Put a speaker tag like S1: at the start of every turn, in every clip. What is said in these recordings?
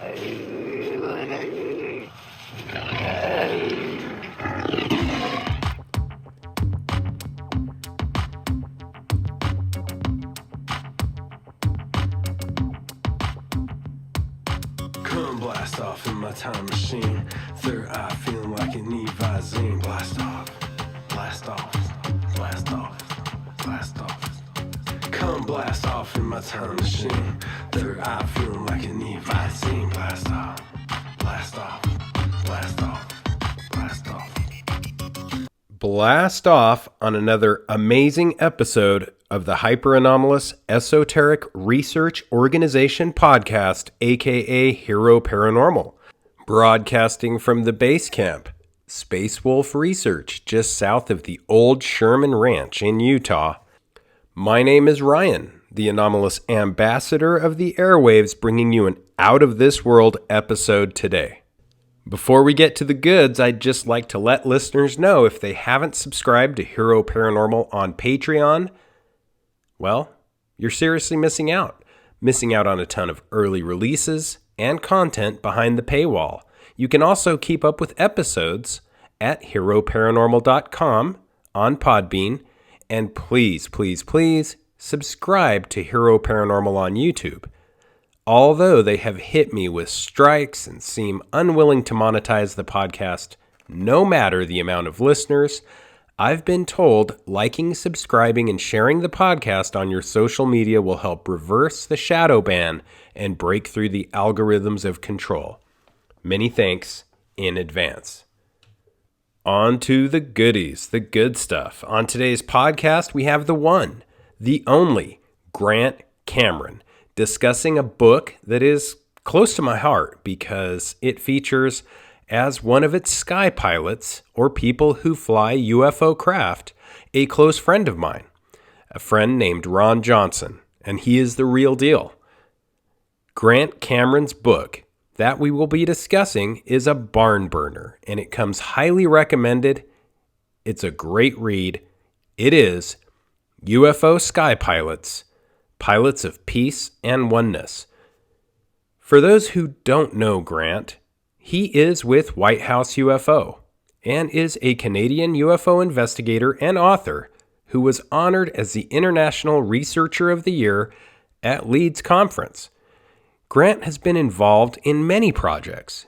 S1: Come blast off in my time machine. Third eye feeling like an Evazine. Blast off, blast off, blast off, blast off. Come blast off in my time machine. Third eye feeling like an Evazine. Blast off, blast off, blast off, blast off.
S2: Blast off on another amazing episode of the Hyper-Anomalous Esoteric Research Organization podcast, aka HEROparanormal, broadcasting from the base camp, Space Wolf Research, just south of the old Sherman Ranch in Utah. My name is Ryan, the anomalous ambassador of the airwaves, bringing you an out-of-this-world episode today. Before we get to the goods, I'd just like to let listeners know if they haven't subscribed to HEROparanormal on Patreon, well, you're seriously missing out. Missing out on a ton of early releases and content behind the paywall. You can also keep up with episodes at HEROparanormal.com on Podbean. And please, please, please subscribe to HEROparanormal on YouTube. Although they have hit me with strikes and seem unwilling to monetize the podcast, no matter the amount of listeners, I've been told liking, subscribing, and sharing the podcast on your social media will help reverse the shadow ban and break through the algorithms of control. Many thanks in advance. On to the goodies, the good stuff. On today's podcast, we have the one, the only, Grant Cameron, discussing a book that is close to my heart because it features, as one of its sky pilots, or people who fly UFO craft, a close friend of mine, a friend named Ron Johnson, and he is the real deal. Grant Cameron's book that we will be discussing is a barn burner, and it comes highly recommended. It's a great read. It is UFO Sky Pilots, Pilots of Peace and Oneness. For those who don't know Grant, he is with White House UFO and is a Canadian UFO investigator and author who was honored as the International Researcher of the Year at Leeds Conference. Grant has been involved in many projects.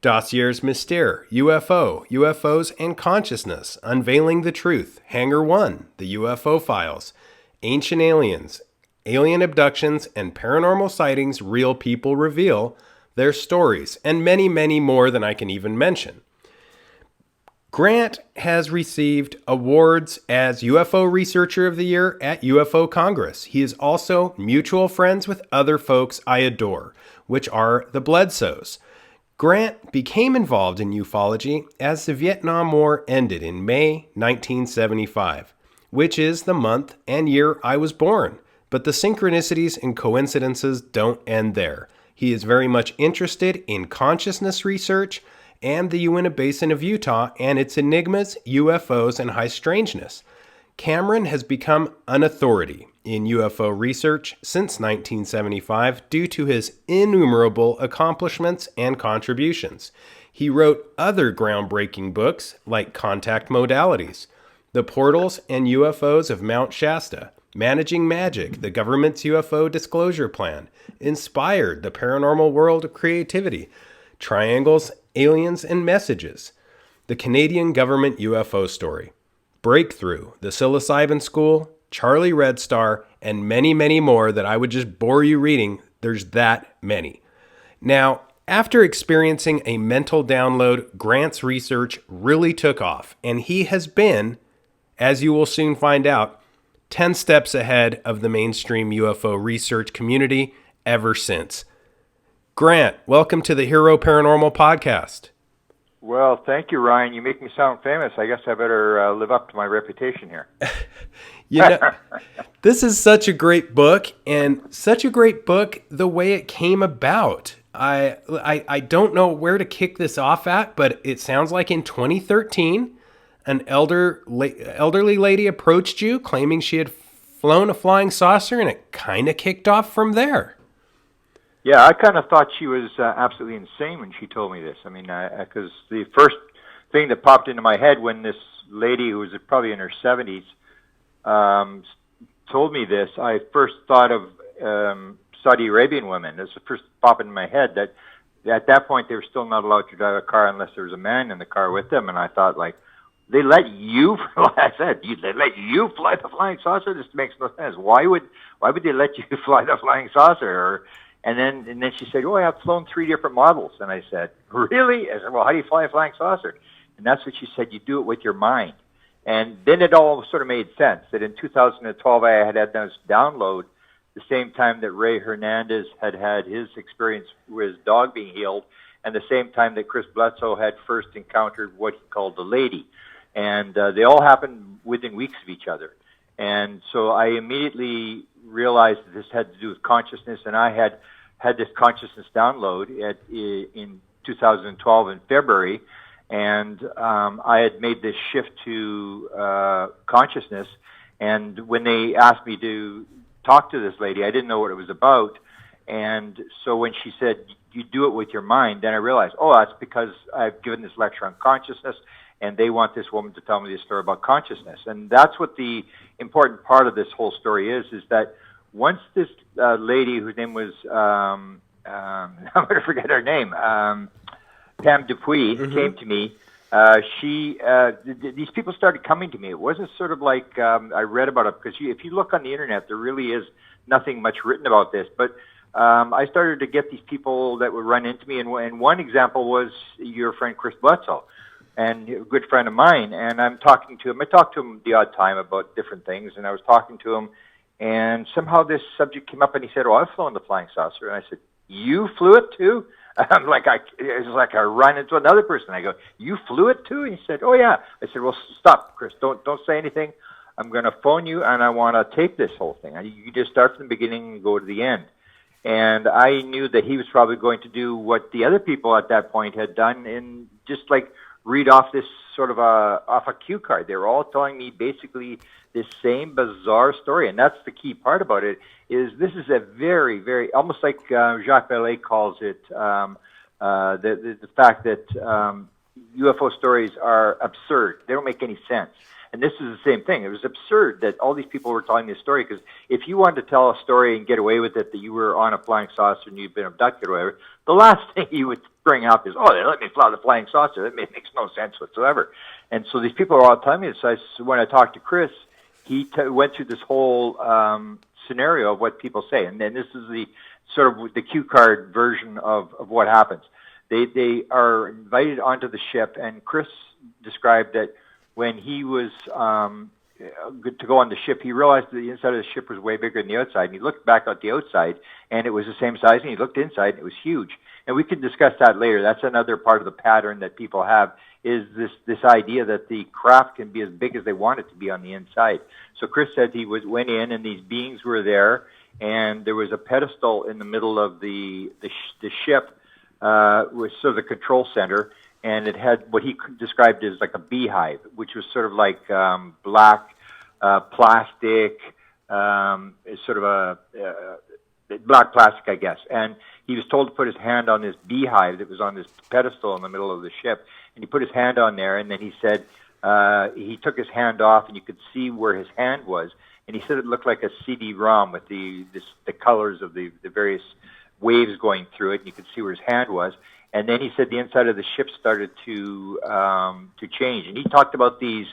S2: Dossiers Mystère, UFO, UFOs and Consciousness, Unveiling the Truth, Hangar 1, The UFO Files, Ancient Aliens, Alien Abductions and Paranormal Sightings Real People Reveal, Their Stories, and many, many more than I can even mention. Grant has received awards as UFO Researcher of the Year at UFO Congress. He is also mutual friends with other folks I adore, which are the Bledsoes. Grant became involved in ufology as the Vietnam War ended in May 1975, which is the month and year I was born. But the synchronicities and coincidences don't end there. He is very much interested in consciousness research and the Uinta Basin of Utah and its enigmas, UFOs, and high strangeness. Cameron has become an authority in UFO research since 1975 due to his innumerable accomplishments and contributions. He wrote other groundbreaking books like Contact Modalities, The Portals and UFOs of Mount Shasta, Managing Magic, the government's UFO disclosure plan, Inspired, the paranormal world of creativity, Triangles, Aliens, and Messages, the Canadian government UFO story, Breakthrough, the Psilocybin School, Charlie Red Star, and many, many more that I would just bore you reading. There's that many. Now, after experiencing a mental download, Grant's research really took off, and he has been, as you will soon find out, 10 steps ahead of the mainstream UFO research community ever since. Grant, welcome to the HEROparanormal podcast.
S3: Well, thank you, Ryan. You make me sound famous. I guess I better live up to my reputation here.
S2: You know, this is such a great book, and such a great book the way it came about. I don't know where to kick this off at, but it sounds like in 2013, an elderly lady approached you claiming she had flown a flying saucer, and it kind of kicked off from there.
S3: Yeah, I kind of thought she was absolutely insane when she told me this. I mean, because the first thing that popped into my head when this lady, who was probably in her 70s, um, told me this, I first thought of Saudi Arabian women. That's the first pop into my head. That at that point they were still not allowed to drive a car unless there was a man in the car with them. And I thought, like, they let you, like I said, they let you fly the flying saucer. This makes no sense. Why would they let you fly the flying saucer? And then she said, "Oh, I've flown 3 different models." And I said, "Really?" I said, "Well, how do you fly a flying saucer?" And that's what she said. You do it with your mind. And then it all sort of made sense that in 2012 I had this download the same time that Ray Hernandez had his experience with his dog being healed, and the same time that Chris Bledsoe had first encountered what he called the lady. And they all happened within weeks of each other. And so I immediately realized that this had to do with consciousness, and I had this consciousness download in 2012 in February, and I had made this shift to consciousness. And when they asked me to talk to this lady, I didn't know what it was about. And so when she said, "You do it with your mind," then I realized, oh, that's because I've given this lecture on consciousness, and they want this woman to tell me this story about consciousness. And that's what the important part of this whole story is that once this lady, whose name was, I'm going to forget her name, Pam Dupuis, came to me, these people started coming to me. It wasn't sort of like I read about it, because if you look on the internet, there really is nothing much written about this. But I started to get these people that would run into me, and one example was your friend Chris Bledsoe, and a good friend of mine. And I'm talking to him. I talk to him the odd time about different things, and I was talking to him, and somehow this subject came up, and he said, "Oh, I've flown the flying saucer." And I said, "You flew it too?" I'm like, it was like I run into another person. I go, "You flew it too?" And he said, "Oh yeah." I said, "Well, stop, Chris. Don't say anything. I'm going to phone you, and I want to tape this whole thing. You just start from the beginning and go to the end." And I knew that he was probably going to do what the other people at that point had done, and just like read off this sort of off a cue card. They were all telling me basically this same bizarre story, and that's the key part about it. Is this is a very, very, almost like Jacques Vallee calls it, the fact that UFO stories are absurd. They don't make any sense. And this is the same thing. It was absurd that all these people were telling this story, because if you wanted to tell a story and get away with it, that you were on a flying saucer and you'd been abducted or whatever, the last thing you would bring up is, "Oh, they let me fly the flying saucer." That makes no sense whatsoever. And so these people are all telling me this. So when I talked to Chris, he went through this whole scenario of what people say. And then this is the sort of the cue card version of what happens. They are invited onto the ship, and Chris described that when he was to go on the ship, he realized that the inside of the ship was way bigger than the outside. And he looked back at the outside, and it was the same size. And he looked inside, and it was huge. And we can discuss that later. That's another part of the pattern that people have, is this idea that the craft can be as big as they want it to be on the inside. So Chris said he went in, and these beings were there, and there was a pedestal in the middle of the ship, was sort of the control center. And it had what he described as like a beehive, which was sort of like black plastic, sort of a black plastic, I guess. And he was told to put his hand on this beehive that was on this pedestal in the middle of the ship. And he put his hand on there, and then he said he took his hand off, and you could see where his hand was. And he said it looked like a CD-ROM with the colors of the various waves going through it, and you could see where his hand was. And then he said the inside of the ship started to change. And he talked about these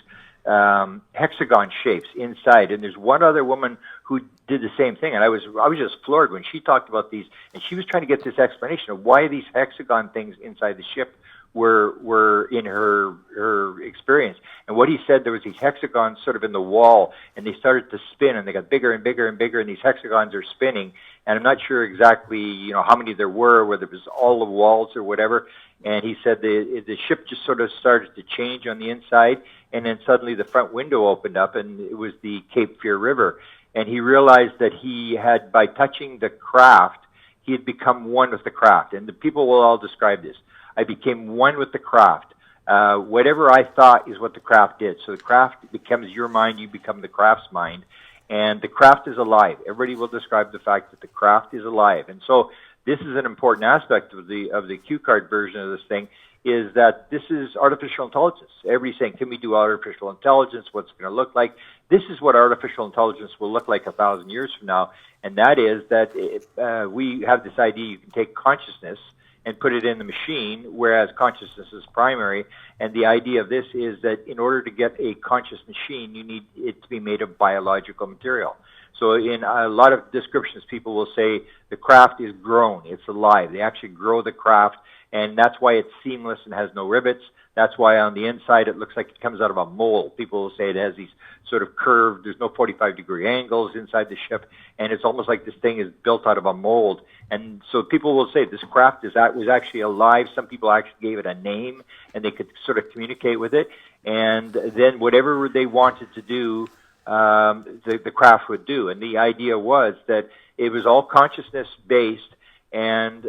S3: hexagon shapes inside. And there's one other woman who did the same thing. And I was just floored when she talked about these. And she was trying to get this explanation of why these hexagon things inside the ship were in her experience. And what he said, there was these hexagons sort of in the wall, and they started to spin, and they got bigger and bigger and bigger, and these hexagons are spinning. And I'm not sure exactly, how many there were, whether it was all the walls or whatever. And he said the ship just sort of started to change on the inside, and then suddenly the front window opened up, and it was the Cape Fear River. And he realized that he had, by touching the craft, he had become one with the craft. And the people will all describe this. I became one with the craft. Whatever I thought is what the craft did. So the craft becomes your mind, you become the craft's mind. And the craft is alive. Everybody will describe the fact that the craft is alive. And so this is an important aspect of the cue card version of this thing, is that this is artificial intelligence. Everybody's saying, can we do artificial intelligence? What's it going to look like? This is what artificial intelligence will look like 1,000 years from now, and that is that we have this idea you can take consciousness and put it in the machine, whereas consciousness is primary. And the idea of this is that in order to get a conscious machine, you need it to be made of biological material. So in a lot of descriptions, people will say the craft is grown, it's alive. They actually grow the craft, and that's why it's seamless and has no rivets. That's why on the inside it looks like it comes out of a mold. People will say it has these sort of curved, there's no 45-degree angles inside the ship, and it's almost like this thing is built out of a mold. And so people will say this craft was actually alive. Some people actually gave it a name, and they could sort of communicate with it. And then whatever they wanted to do, the craft would do. And the idea was that it was all consciousness-based, and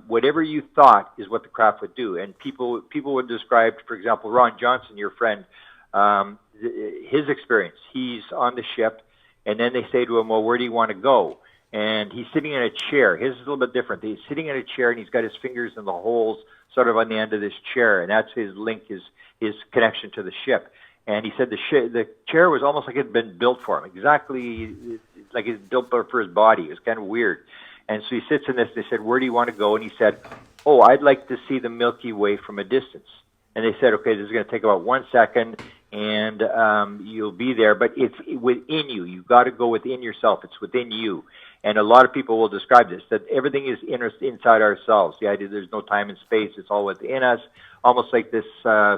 S3: whatever you thought is what the craft would do. And people would describe, for example, Ron Johnson, your friend, his experience. He's on the ship, and then they say to him, well, where do you want to go? And he's sitting in a chair. His is a little bit different. He's sitting in a chair, and he's got his fingers in the holes sort of on the end of this chair, and that's his link, his connection to the ship. And he said the chair was almost like it had been built for him, exactly like it was built for his body. It was kind of weird. And so he sits in this, and they said, where do you want to go? And he said, oh, I'd like to see the Milky Way from a distance. And they said, okay, this is going to take about 1 second, and you'll be there, but it's within you. You've got to go within yourself. It's within you. And a lot of people will describe this, that everything is inside ourselves. The idea there's no time and space. It's all within us, almost like this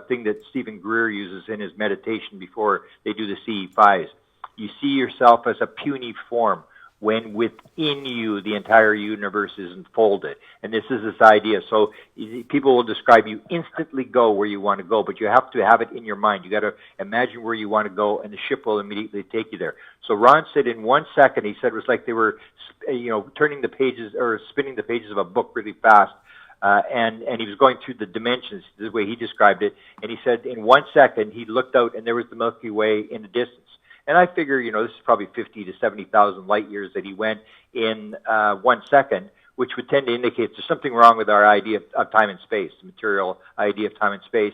S3: thing that Stephen Greer uses in his meditation before they do the CE5s. You see yourself as a puny form, when within you the entire universe is unfolded. And this is this idea. So people will describe you instantly go where you want to go, but you have to have it in your mind. You got to imagine where you want to go, and the ship will immediately take you there. So Ron said in 1 second, he said it was like they were, turning the pages or spinning the pages of a book really fast. And he was going through the dimensions, the way he described it. And he said in 1 second, he looked out and there was the Milky Way in the distance. And I figure, this is probably 50 to 70,000 light years that he went in 1 second, which would tend to indicate there's something wrong with our idea of time and space, the material idea of time and space.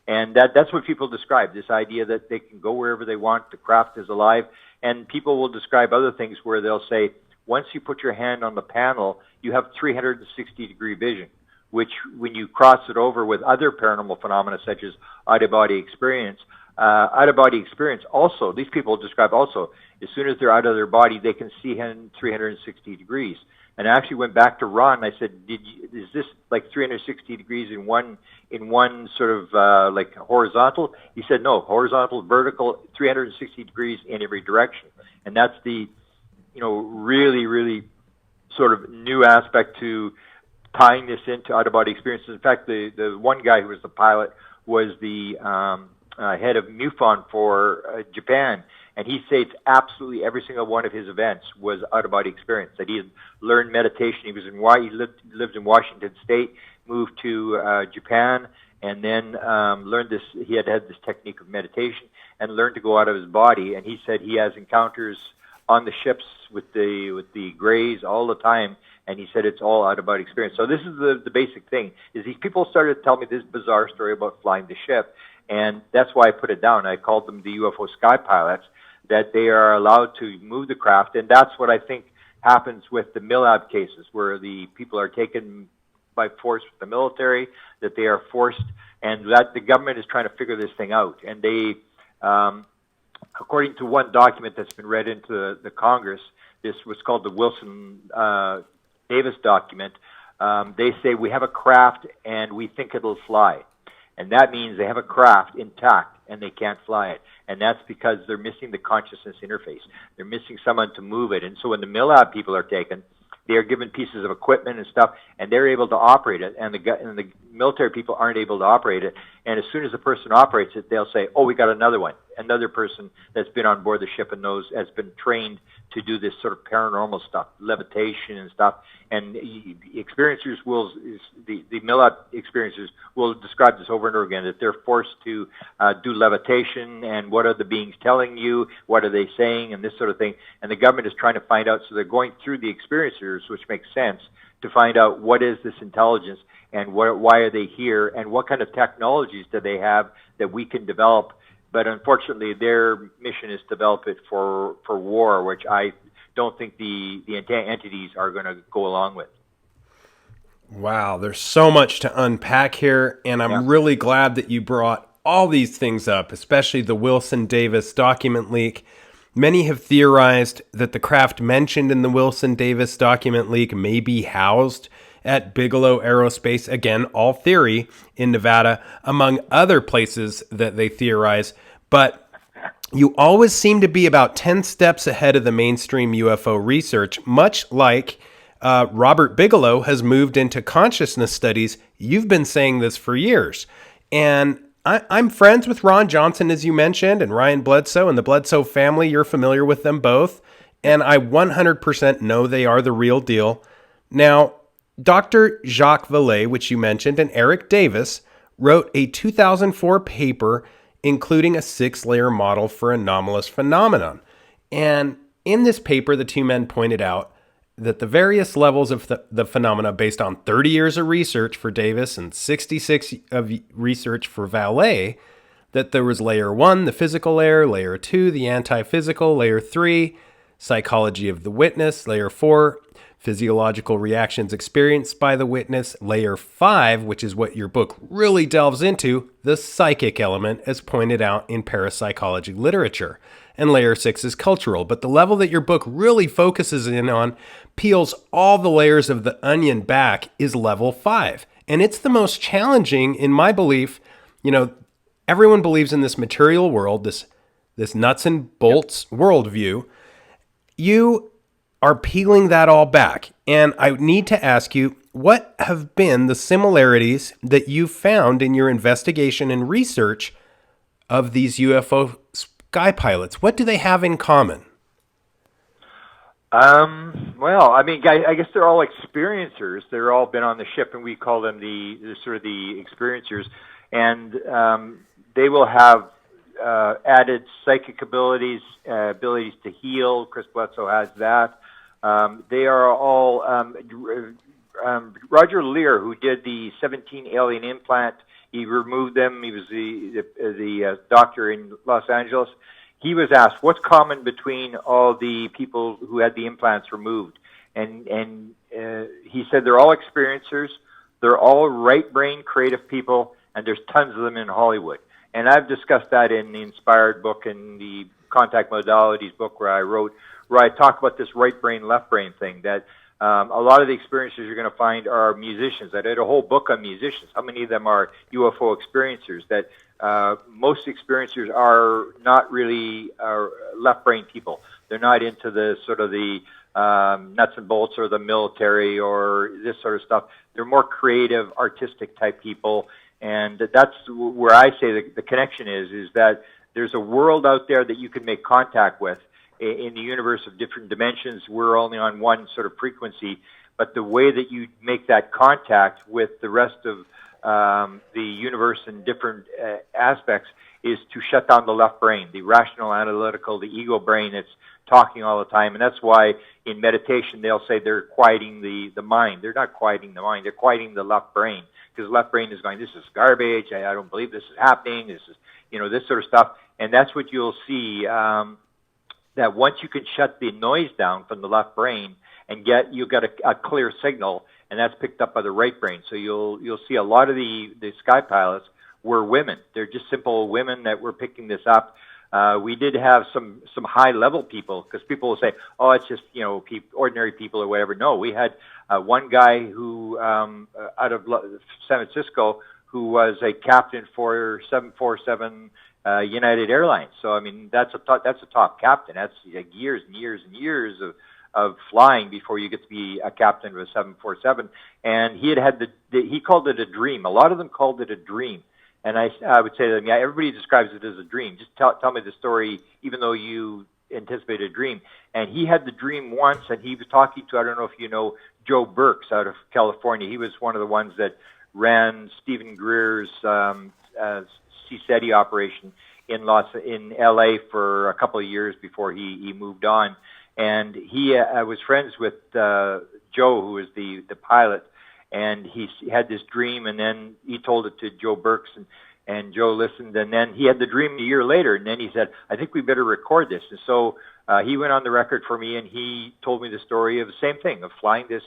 S3: And that's what people describe, this idea that they can go wherever they want, the craft is alive. And people will describe other things where they'll say, once you put your hand on the panel, you have 360-degree vision, which when you cross it over with other paranormal phenomena such as out-of-body experience also, these people describe also, as soon as they're out of their body, they can see in 360 degrees. And I actually went back to Ron and I said, is this like 360 degrees in one sort of like horizontal? He said, no, horizontal, vertical, 360 degrees in every direction. And that's the, really, really sort of new aspect to tying this into out-of-body experiences. In fact, the one guy who was the pilot was the head of MUFON for Japan, and he states absolutely every single one of his events was out-of-body experience. That he had learned meditation. He was lived in Washington State, moved to Japan, and then learned this. He had this technique of meditation and learned to go out of his body. And he said he has encounters on the ships with the Greys all the time. And he said it's all out-of-body experience. So this is the basic thing, is these people started to tell me this bizarre story about flying the ship, and that's why I put it down. I called them the UFO sky pilots, that they are allowed to move the craft, and that's what I think happens with the MILAB cases, where the people are taken by force with the military, that they are forced, and that the government is trying to figure this thing out. And they, according to one document that's been read into the Congress, this was called the Wilson Davis document, they say we have a craft and we think it'll fly. And that means they have a craft intact and they can't fly it. And that's because they're missing the consciousness interface. They're missing someone to move it. And so when the MILAB people are taken, they are given pieces of equipment and stuff, and they're able to operate it, and the military people aren't able to operate it. And as soon as the person operates it, they'll say, oh, we got another one, another person that's been on board the ship and has been trained to do this sort of paranormal stuff, levitation and stuff. And the MILAB experiencers will describe this over and over again, that they're forced to do levitation, and what are the beings telling you, what are they saying, and this sort of thing. And the government is trying to find out, so they're going through the experiencers, which makes sense, to find out what is this intelligence and why are they here and what kind of technologies do they have that we can develop. But unfortunately, their mission is to develop it for war, which I don't think the entities are going to go along with.
S2: Wow, there's so much to unpack here, and I'm really glad that you brought all these things up, especially the Wilson Davis document leak. Many have theorized that the craft mentioned in the Wilson Davis document leak may be housed at Bigelow Aerospace, again, all theory, in Nevada, among other places that they theorize. But you always seem to be about 10 steps ahead of the mainstream UFO research, much like Robert Bigelow has moved into consciousness studies. You've been saying this for years. And I'm friends with Ron Johnson, as you mentioned, and Ryan Bledsoe and the Bledsoe family. You're familiar with them both. And I 100% know they are the real deal. Now, Dr. Jacques Vallee, which you mentioned, and Eric Davis wrote a 2004 paper including a 6-layer model for anomalous phenomenon. And in this paper, the two men pointed out that the various levels of the phenomena based on 30 years of research for Davis and 66 of research for Vallee, that there was layer 1, the physical layer 2, the anti-physical, layer 3, psychology of the witness, layer 4, physiological reactions experienced by the witness, layer 5, which is what your book really delves into, the psychic element as pointed out in parapsychology literature, and layer 6 is cultural. But the level that your book really focuses in on, peels all the layers of the onion back, is level 5. And it's the most challenging, in my belief. You know, everyone believes in this material world, this nuts and bolts worldview. You are peeling that all back. And I need to ask you, what have been the similarities that you found in your investigation and research of these UFO sky pilots? What do they have in common?
S3: Well, I mean, I guess they're all experiencers. They're all been on the ship, and we call them the sort of the experiencers. And they will have added psychic abilities, abilities to heal. Chris Bledsoe has that. They are all Roger Lear, who did the 17 alien implant. He removed them. He was the doctor in Los Angeles. He was asked, what's common between all the people who had the implants removed? And he said they're all experiencers, they're all right-brain creative people, and there's tons of them in Hollywood. And I've discussed that in the Inspired book and the Contact Modalities book where I talk about this right-brain, left-brain thing, that a lot of the experiencers you're going to find are musicians. I did a whole book on musicians. How many of them are UFO experiencers? That most experiencers are not really left-brain people. They're not into the sort of the nuts and bolts or the military or this sort of stuff. They're more creative, artistic type people. And that's where I say the connection is that there's a world out there that you can make contact with in the universe of different dimensions. We're only on one sort of frequency, but the way that you make that contact with the rest of the universe in different aspects is to shut down the left brain, the rational, analytical, the ego brain that's talking all the time. And that's why in meditation they'll say they're quieting the mind. They're not quieting the mind, they're quieting the left brain, because the left brain is going, this is garbage, I don't believe this is happening, this is, this sort of stuff. And that's what you'll see, that once you can shut the noise down from the left brain and you got a clear signal, and that's picked up by the right brain. So you'll see a lot of the sky pilots were women. They're just simple women that were picking this up. We did have some high level people, because people will say, oh, it's just ordinary people or whatever. No, we had one guy who out of San Francisco who was a captain for 747 United Airlines. So I mean that's a top captain. That's like years and years and years of flying before you get to be a captain of a 747. And he had he called it a dream. A lot of them called it a dream. And I would say to them, yeah, everybody describes it as a dream. Just tell me the story, even though you anticipate a dream. And he had the dream once, and he was talking to, I don't know if you know, Joe Burks out of California. He was one of the ones that ran Stephen Greer's CSETI operation in LA for a couple of years before he moved on. And he was friends with Joe, who was the pilot, and he had this dream, and then he told it to Joe Burks, and Joe listened, and then he had the dream a year later, and then he said, I think we better record this. And so he went on the record for me, and he told me the story of the same thing, of flying this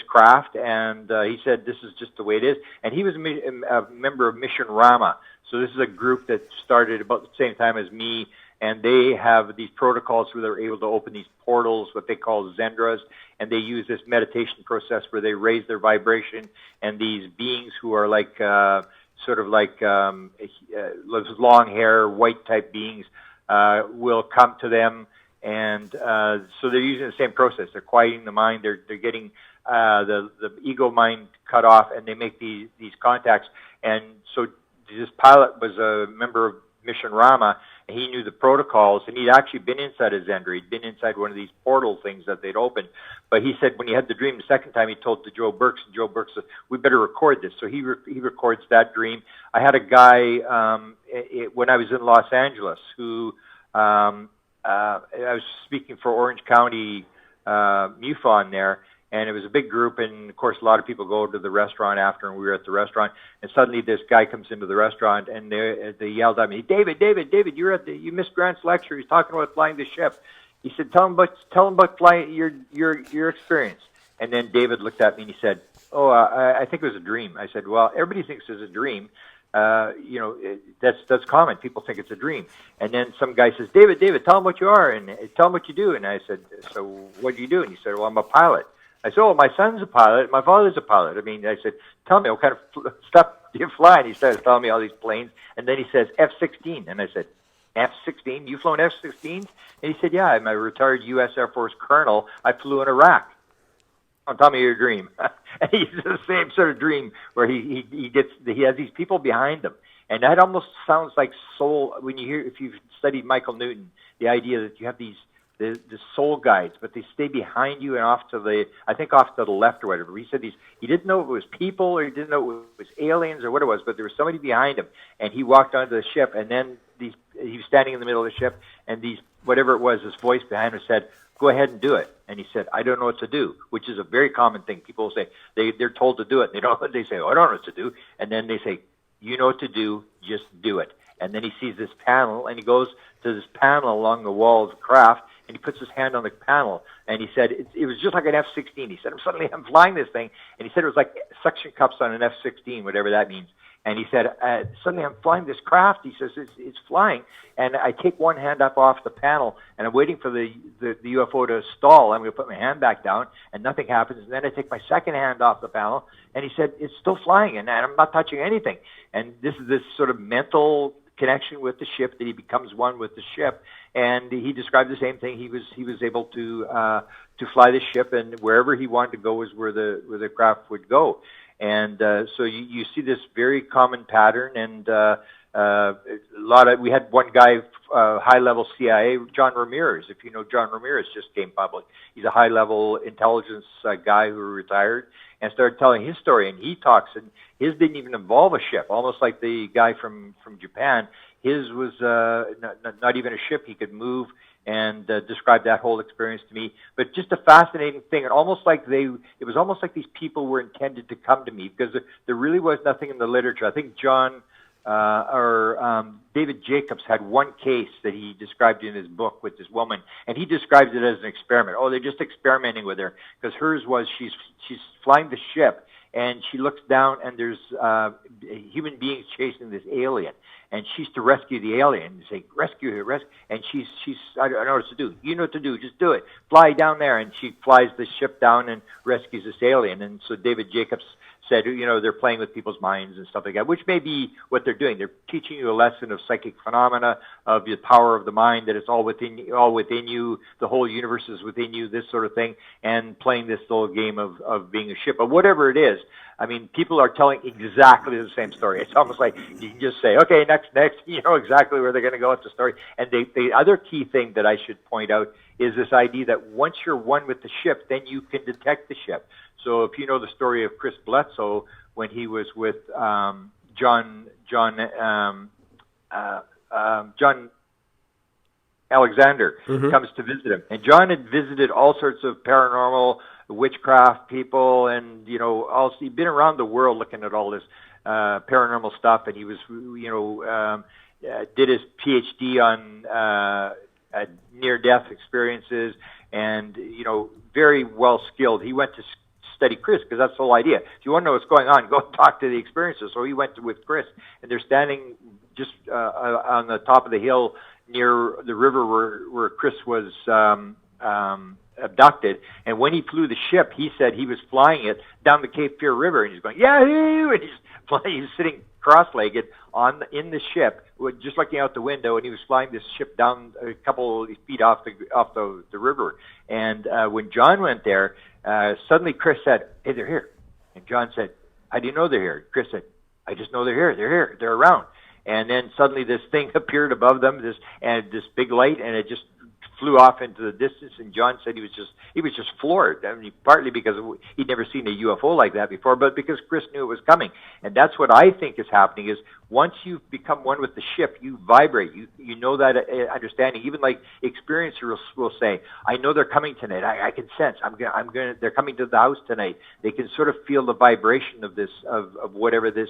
S3: craft, and he said this is just the way it is. And he was a member of Mission Rama, so this is a group that started about the same time as me, and they have these protocols where they're able to open these portals, what they call Zendras, and they use this meditation process where they raise their vibration, and these beings who are like sort of like long hair, white type beings will come to them, and so they're using the same process. They're quieting the mind. They're getting the ego mind cut off, and they make these contacts. And so this pilot was a member of Mission Rama, and he knew the protocols, and he'd actually been inside a Zendra. He'd been inside one of these portal things that they'd opened. But he said when he had the dream the second time, he told to Joe Burks, and Joe Burks said, we better record this. So he records that dream. I had a guy when I was in Los Angeles who I was speaking for Orange County MUFON there, and it was a big group, and of course a lot of people go to the restaurant after, and we were at the restaurant, and suddenly this guy comes into the restaurant, and they yelled at me, David, you missed Grant's lecture. He's talking about flying the ship. He said, tell him about flying your experience. And then David looked at me and he said, I think it was a dream. I said, well, everybody thinks it's a dream. That's common. People think it's a dream. And then some guy says, David, tell him what you are and tell him what you do. And I said, so what do you do? And he said, well, I'm a pilot. I said, oh, my son's a pilot. My father's a pilot. I said, tell me, what kind of stuff do you fly? And he started telling me all these planes. And then he says, F-16. And I said, F-16? You've flown F-16s? And he said, yeah, I'm a retired U.S. Air Force colonel. I flew in Iraq. Oh, tell me your dream. And he's the same sort of dream where he has these people behind him. And that almost sounds like soul, when you hear, if you've studied Michael Newton, the idea that you have the soul guides, but they stay behind you and off to the left or whatever. He said he didn't know if it was people or he didn't know if it was aliens or what it was, but there was somebody behind him, and he walked onto the ship, and then he was standing in the middle of the ship, and whatever it was, this voice behind him said, go ahead and do it. And he said, I don't know what to do, which is a very common thing. People say they're told to do it. They say, I don't know what to do. And then they say, you know what to do, just do it. And then he sees this panel, and he goes to this panel along the wall of the craft, and he puts his hand on the panel, and he said it was just like an F-16. He said, I'm flying this thing, and he said it was like suction cups on an F-16, whatever that means. And he said, suddenly I'm flying this craft. He says, it's flying. And I take one hand up off the panel, and I'm waiting for the UFO to stall. I'm going to put my hand back down, and nothing happens. And then I take my second hand off the panel, and he said, it's still flying, and I'm not touching anything. And this is this sort of mental connection with the ship, that he becomes one with the ship. And he described the same thing. He was able to fly the ship, and wherever he wanted to go is where the craft would go. And so you see this very common pattern, and we had one guy, high-level CIA, John Ramirez. If you know John Ramirez, just came public. He's a high-level intelligence guy who retired and started telling his story, and he talks, and his didn't even involve a ship, almost like the guy from Japan. His was not even a ship. He could move, and described that whole experience to me. But just a fascinating thing, and it was almost like these people were intended to come to me, because there really was nothing in the literature. I think David Jaques had one case that he described in his book with this woman, and he described it as an experiment. Oh, they're just experimenting with her, because hers was she's flying the ship, and she looks down, and there's human beings chasing this alien, and she's to rescue the alien. And say, rescue her, and she's I don't know what to do. You know what to do. Just do it. Fly down there, and she flies the ship down and rescues this alien. And so David Jaques said, they're playing with people's minds and stuff like that, which may be what they're doing. They're teaching you a lesson of psychic phenomena, of the power of the mind, that it's all within you, the whole universe is within you, this sort of thing, and playing this little game of being a ship. But whatever it is, people are telling exactly the same story. It's almost like you can just say, okay, next, you know exactly where they're going to go with the story. And the other key thing that I should point out is this idea that once you're one with the ship, then you can detect the ship. So if you know the story of Chris Bledsoe, when he was with John Alexander, comes to visit him. And John had visited all sorts of paranormal witchcraft people, and also he'd been around the world looking at all this paranormal stuff, and he was did his PhD on near-death experiences, and very well skilled. He went to study Chris, because that's the whole idea. If you want to know what's going on, go talk to the experiencers. So he went with Chris, and they're standing just on the top of the hill near the river where Chris was abducted. And when he flew the ship, he said he was flying it down the Cape Fear River, and he's going, yahoo! And he's sitting cross-legged in the ship, just looking out the window, and he was flying this ship down a couple feet off the river. And when John went there, suddenly Chris said, hey, they're here. And John said, how do you know they're here? Chris said, I just know they're here. They're here. They're around. And then suddenly this thing appeared above them, this big light, and it just flew off into the distance. And John said he was just floored. I mean, partly because he'd never seen a UFO like that before, but because Chris knew it was coming. And that's what I think is happening, is once you've become one with the ship, you vibrate. You know that understanding. Even like experiencers will say, I know they're coming tonight. I can sense. They're coming to the house tonight. They can sort of feel the vibration of this, of whatever this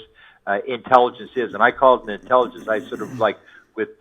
S3: intelligence is. And I call it an intelligence. I sort of like,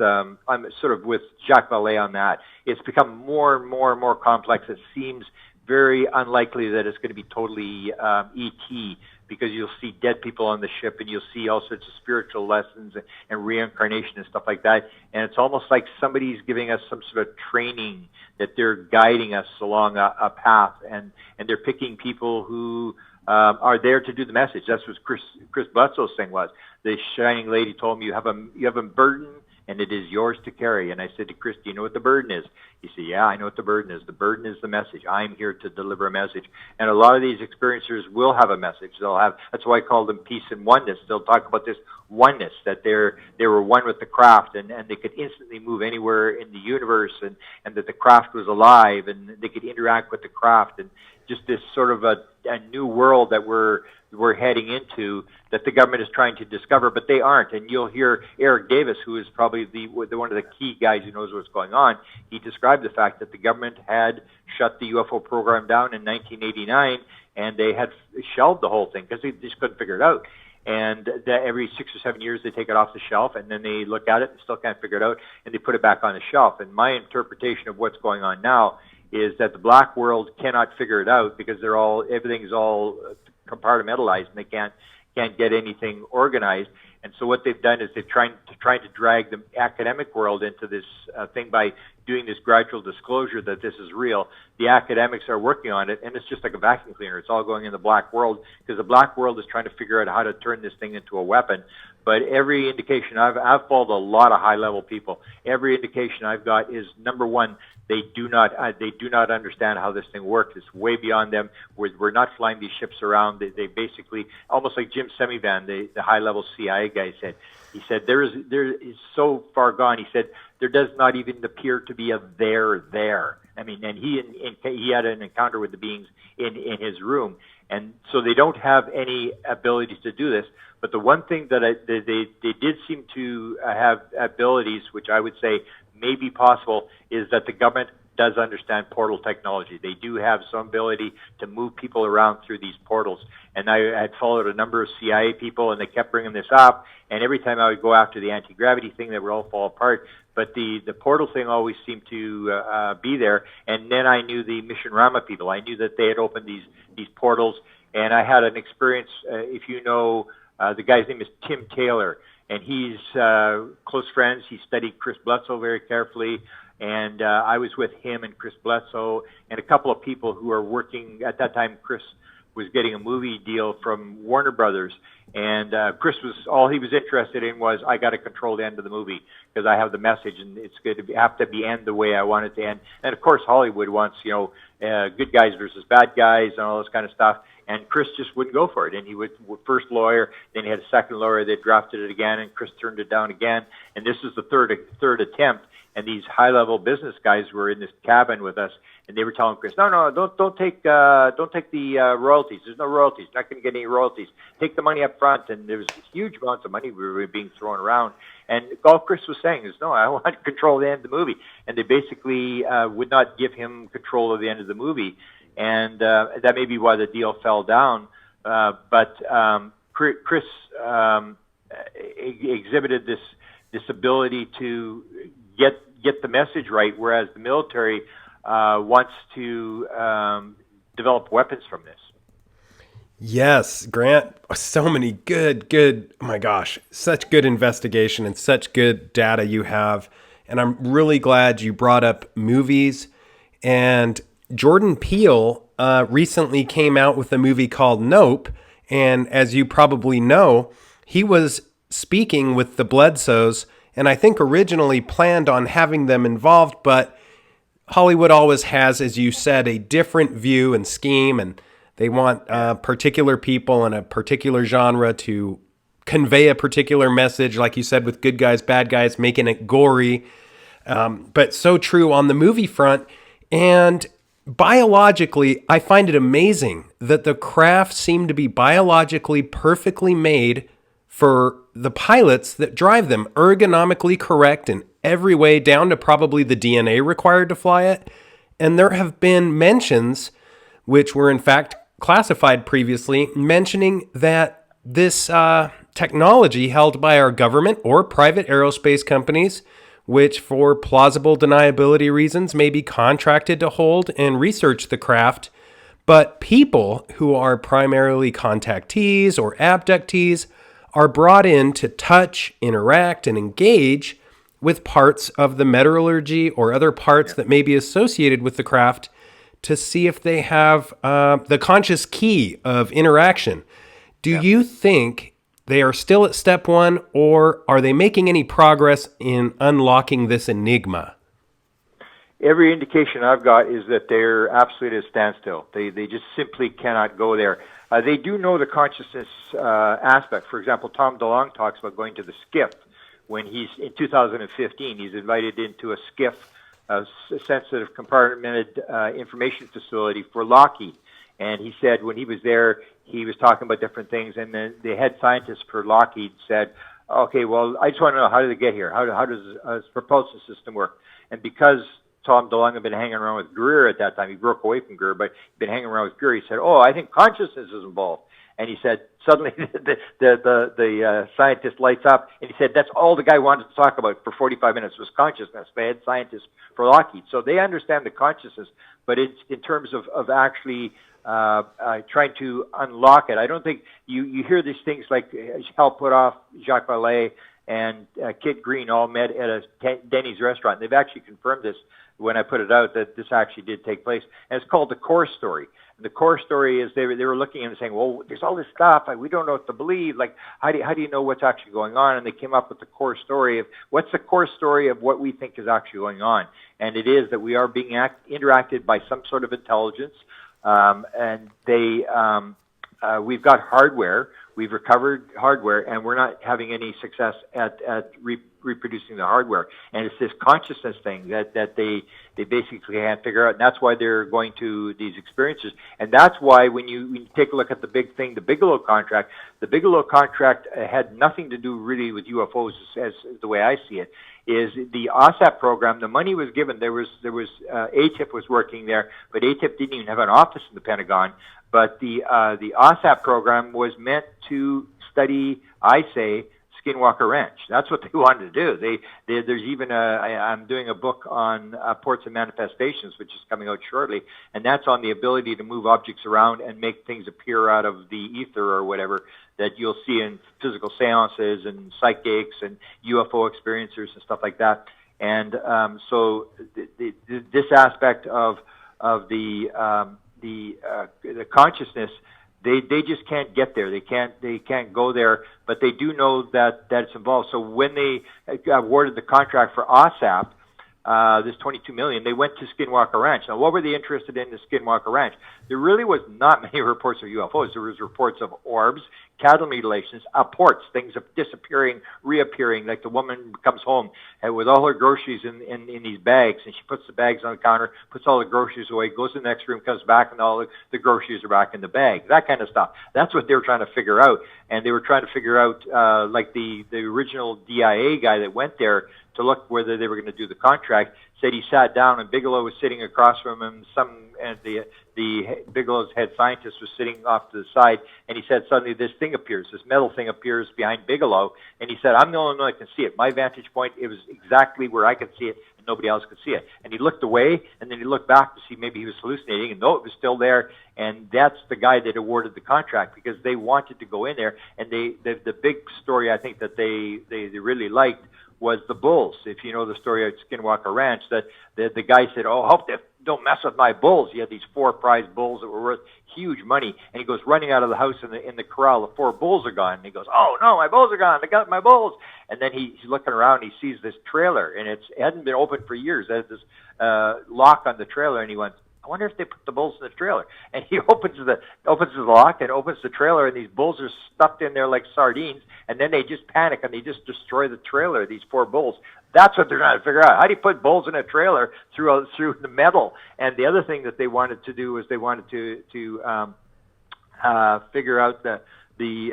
S3: I'm sort of with Jacques Vallee on that. It's become more and more complex. It seems very unlikely that it's going to be totally ET, because you'll see dead people on the ship, and you'll see all sorts of spiritual lessons and reincarnation and stuff like that. And it's almost like somebody's giving us some sort of training, that they're guiding us along a path, and they're picking people who are there to do the message. That's what Chris Bledsoe's thing was. The shining lady told me, you have a burden, and it is yours to carry. And I said to Chris, do you know what the burden is? He said, yeah, I know what the burden is. The burden is the message. I'm here to deliver a message. And a lot of these experiencers will have a message. That's why I call them peace and oneness. They'll talk about this oneness, that they were one with the craft, and they could instantly move anywhere in the universe, and that the craft was alive, and they could interact with the craft, and just this sort of a new world that we're heading into, that the government is trying to discover, but they aren't. And you'll hear Eric Davis, who is probably one of the key guys who knows what's going on. He described the fact that the government had shut the UFO program down in 1989, and they had shelved the whole thing because they just couldn't figure it out. And that every 6 or 7 years they take it off the shelf, and then they look at it and still can't figure it out, and they put it back on the shelf. And my interpretation of what's going on now is that the black world cannot figure it out, because everything's all compartmentalized, and they can't get anything organized. And so what they've done is they've tried to drag the academic world into this thing by doing this gradual disclosure that this is real. The academics are working on it, and it's just like a vacuum cleaner. It's all going in the black world, because the black world is trying to figure out how to turn this thing into a weapon. But every indication, I've followed a lot of high-level people. Every indication I've got is, number one, they do not understand how this thing works. It's way beyond them. We're not flying these ships around. They basically, almost like Jim Semivan, the high-level CIA guy said. He said there is so far gone. He said there does not even appear to be a there. I mean, and he had an encounter with the beings in his room, and so they don't have any abilities to do this. But the one thing that they did seem to have abilities, which I would say may be possible, is that the government does understand portal technology. They do have some ability to move people around through these portals. And I had followed a number of CIA people, and they kept bringing this up. And every time I would go after the anti-gravity thing, they would all fall apart. But the portal thing always seemed to be there. And then I knew the Mission Rama people. I knew that they had opened these portals. And I had an experience, if you know, the guy's name is Tim Taylor. And he's close friends. He studied Chris Bledsoe very carefully. And I was with him and Chris Bledsoe and a couple of people who are working. At that time, Chris was getting a movie deal from Warner Brothers. And Chris all he was interested in was, I got to control the end of the movie because I have the message, and it's going to have to be end the way I want it to end. And of course, Hollywood wants, good guys versus bad guys and all this kind of stuff. And Chris just wouldn't go for it. And he would first lawyer, then he had a second lawyer. They drafted it again, and Chris turned it down again. And this is the third attempt. And these high-level business guys were in this cabin with us, and they were telling Chris, "No, don't take the royalties. There's no royalties. You're not going to get any royalties. Take the money up front." And there was huge amounts of money we were being thrown around. And all Chris was saying is, "No, I want to control the end of the movie." And they basically would not give him control of the end of the movie. and that may be why the deal fell down. But Chris exhibited this ability to get the message right, whereas the military wants to develop weapons from this.
S2: Yes, Grant, so many good, oh my gosh, such good investigation and such good data you have. And I'm really glad you brought up movies. And Jordan Peele recently came out with a movie called Nope. And as you probably know, he was speaking with the Bledsoes, and I think originally planned on having them involved, but Hollywood always has, as you said, a different view and scheme, and they want particular people in a particular genre to convey a particular message, like you said, with good guys, bad guys, making it gory. But so true on the movie front. And biologically, I find it amazing that the craft seem to be biologically perfectly made for the pilots that drive them, ergonomically correct in every way, down to probably the DNA required to fly it. And there have been mentions, which were in fact classified previously, mentioning that this technology held by our government or private aerospace companies, which for plausible deniability reasons may be contracted to hold and research the craft, but people who are primarily contactees or abductees are brought in to touch, interact, and engage with parts of the metallurgy or other parts that may be associated with the craft to see if they have the conscious key of interaction. Do you think they are still at step one, or are they making any progress in unlocking this enigma?
S3: Every indication I've got is that they're absolutely at a standstill. They just simply cannot go there. They do know the consciousness aspect. For example, Tom DeLonge talks about going to the skiff when he's in 2015. He's invited into a skiff, a sensitive compartmented information facility for Lockheed. And he said when he was there, he was talking about different things, and then the head scientist for Lockheed said, okay, well, I just want to know, how did they get here? How does a propulsion system work? And because Tom DeLonge had been hanging around with Greer at that time, he broke away from Greer, but he'd been hanging around with Greer, he said, oh, I think consciousness is involved. And he said, suddenly the scientist lights up, and he said, that's all the guy wanted to talk about for 45 minutes was consciousness, the head scientist for Lockheed. So they understand the consciousness, but it's in terms of actually trying to unlock it. I don't think you hear these things like Hal Puthoff, Jacques Vallee, and Kit Green all met at a Denny's restaurant. They've actually confirmed this when I put it out, that this actually did take place. And it's called the core story. And the core story is they were looking and saying, well, there's all this stuff, we don't know what to believe. Like, how do you know what's actually going on? And they came up with the core story of what's the core story of what we think is actually going on. And it is that we are being interacted by some sort of intelligence. And we've got hardware, we've recovered hardware, and we're not having any success at reproducing the hardware. And it's this consciousness thing that they basically can't figure out. And that's why they're going to these experiences. And that's why when you take a look at the big thing, the Bigelow contract had nothing to do really with UFOs as the way I see it. Is the OSAP program, the money was given, there was ATIP was working there, but ATIP didn't even have an office in the Pentagon. But the OSAP program was meant to study, I say, Skinwalker Ranch. That's what they wanted to do. There's even I'm doing a book on ports and manifestations, which is coming out shortly, and that's on the ability to move objects around and make things appear out of the ether or whatever that you'll see in physical seances and psychics and UFO experiencers and stuff like that. And so this aspect of the consciousness, they just can't get there. They can't go there, but they do know that it's involved. So when they awarded the contract for OSAP, this $22 million, they went to Skinwalker Ranch. Now, what were they interested in Skinwalker Ranch? There really was not many reports of UFOs. There was reports of orbs, cattle mutilations, apports, things of disappearing, reappearing, like the woman comes home with all her groceries in these bags, and she puts the bags on the counter, puts all the groceries away, goes to the next room, comes back, and all the groceries are back in the bag. That kind of stuff. That's what they were trying to figure out. And they were trying to figure out, like the original DIA guy that went there to to look whether they were going to do the contract. Said he sat down and Bigelow was sitting across from him. The Bigelow's head scientist was sitting off to the side, and he said suddenly this thing appears, this metal thing appears behind Bigelow, and he said, I'm the only one that can see it. My vantage point, it was exactly where I could see it, and nobody else could see it. And he looked away, and then he looked back to see maybe he was hallucinating, and no, it was still there. And that's the guy that awarded the contract, because they wanted to go in there, and the big story I think that they really liked was the bulls. If you know the story at Skinwalker Ranch, that the guy said, "Oh, hope they don't mess with my bulls." He had these 4 prize bulls that were worth huge money, and he goes running out of the house in the corral. The 4 bulls are gone, and he goes, "Oh no, my bulls are gone! I got my bulls!" And then he's looking around, and he sees this trailer, and it hadn't been open for years. It had this lock on the trailer, and he went, I wonder if they put the bulls in the trailer. And he opens the lock and opens the trailer, and these bulls are stuffed in there like sardines. And then they just panic and they just destroy the trailer. These 4 bulls. That's what they're trying to figure out. How do you put bulls in a trailer through the metal? And the other thing that they wanted to do was they wanted to figure out the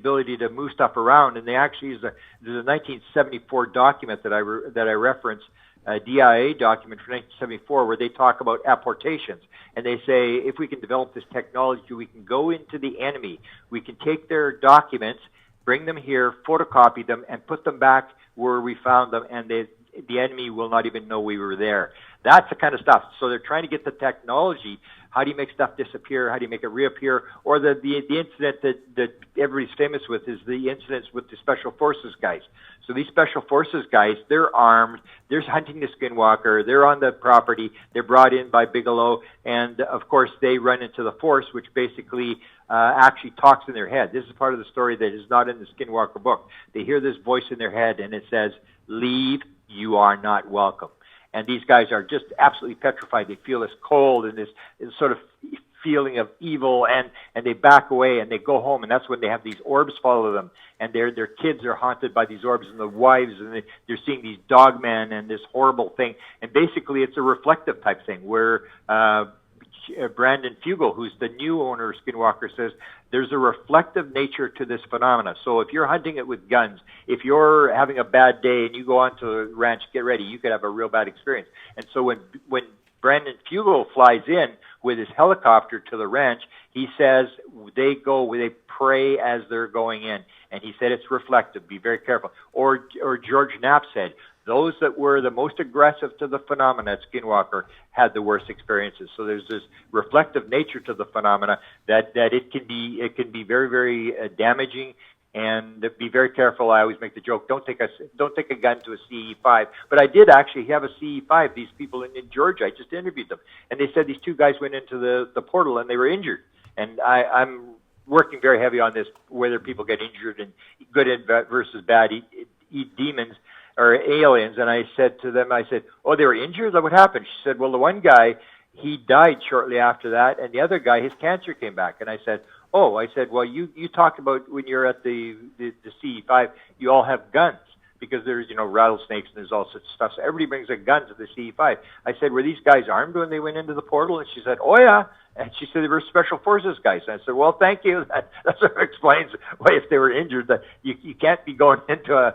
S3: ability to move stuff around. And they actually there's a 1974 document that I referenced. A DIA document from 1974 where they talk about apportations. And they say, if we can develop this technology, we can go into the enemy. We can take their documents, bring them here, photocopy them, and put them back where we found them, and the enemy will not even know we were there. That's the kind of stuff. So they're trying to get the technology. How do you make stuff disappear? How do you make it reappear? Or the incident that everybody's famous with is the incidents with the Special Forces guys. So these Special Forces guys, they're armed. They're hunting the Skinwalker. They're on the property. They're brought in by Bigelow. And, of course, they run into the Force, which basically actually talks in their head. This is part of the story that is not in the Skinwalker book. They hear this voice in their head, and it says, "Leave, you are not welcome." And these guys are just absolutely petrified. They feel this cold and this sort of feeling of evil, and they back away and they go home, and that's when they have these orbs follow them, and their kids are haunted by these orbs, and the wives, and they're seeing these dogmen and this horrible thing. And basically it's a reflective type thing where Brandon Fugel, who's the new owner of Skinwalker, says there's a reflective nature to this phenomena. So if you're hunting it with guns, if you're having a bad day and you go onto the ranch, get ready, you could have a real bad experience. And so when Brandon Fugel flies in with his helicopter to the ranch, he says they pray as they're going in. And he said it's reflective. Be very careful. Or George Knapp said, those that were the most aggressive to the phenomena at Skinwalker had the worst experiences. So there's this reflective nature to the phenomena that it can be very, very damaging. And be very careful. I always make the joke: don't take a gun to a CE-5. But I did actually have a CE-5. These people in Georgia, I just interviewed them, and they said these 2 guys went into the portal and they were injured. And I'm working very heavy on this, whether people get injured and good versus bad demons or aliens. And I said to them, "Oh, they were injured? What happened?" She said, "Well, the one guy, he died shortly after that, and the other guy, his cancer came back." And I said, "Oh," I said, "well, you talked about when you're at the CE-5, you all have guns, because there's, rattlesnakes and there's all such stuff. So everybody brings a gun to the CE-5. I said, "Were these guys armed when they went into the portal?" And she said, "Oh, yeah." And she said, "They were Special Forces guys." And I said, "Well, thank you. That sort of explains why, if they were injured, that you can't be going into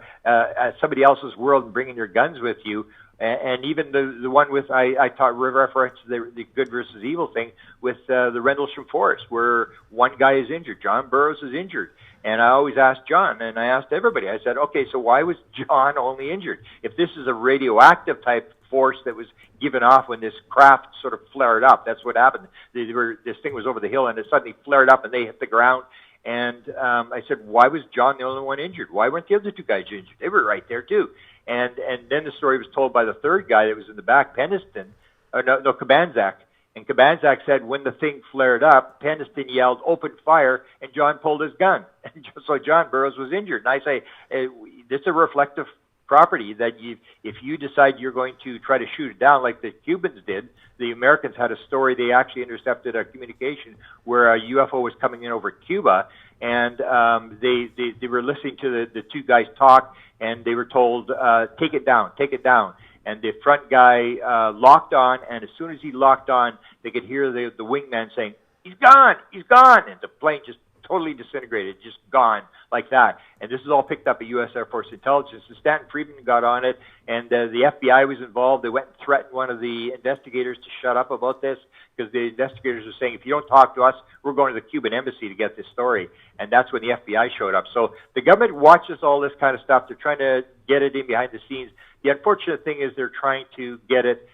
S3: somebody else's world and bringing your guns with you." And even the one with, I taught reference the good versus evil thing with the Rendlesham Forest, where one guy is injured. John Burroughs is injured. And I always asked John, and I asked everybody, I said, okay, so why was John only injured? If this is a radioactive type force that was given off when this craft sort of flared up, that's what happened. This thing was over the hill, and it suddenly flared up, and they hit the ground. And I said, why was John the only one injured? Why weren't the other 2 guys injured? They were right there, too. And then the story was told by the 3rd guy that was in the back, Cabanzac. And Cabanzac said when the thing flared up, Peniston yelled, "Open fire," and John pulled his gun. And so John Burroughs was injured. And I say, this is a reflective property that if you decide you're going to try to shoot it down like the Cubans did. The Americans had a story. They actually intercepted a communication where a UFO was coming in over Cuba, and they were listening to the 2 guys talk, and they were told, take it down. And the front guy locked on, and as soon as he locked on, they could hear the wingman saying, he's gone, and the plane just totally disintegrated, just gone like that. And this is all picked up at U.S. Air Force Intelligence. And Stanton Friedman got on it, and the FBI was involved. They went and threatened one of the investigators to shut up about this, because the investigators were saying, if you don't talk to us, we're going to the Cuban embassy to get this story. And that's when the FBI showed up. So the government watches all this kind of stuff. They're trying to get it in behind the scenes. The unfortunate thing is they're trying to get it,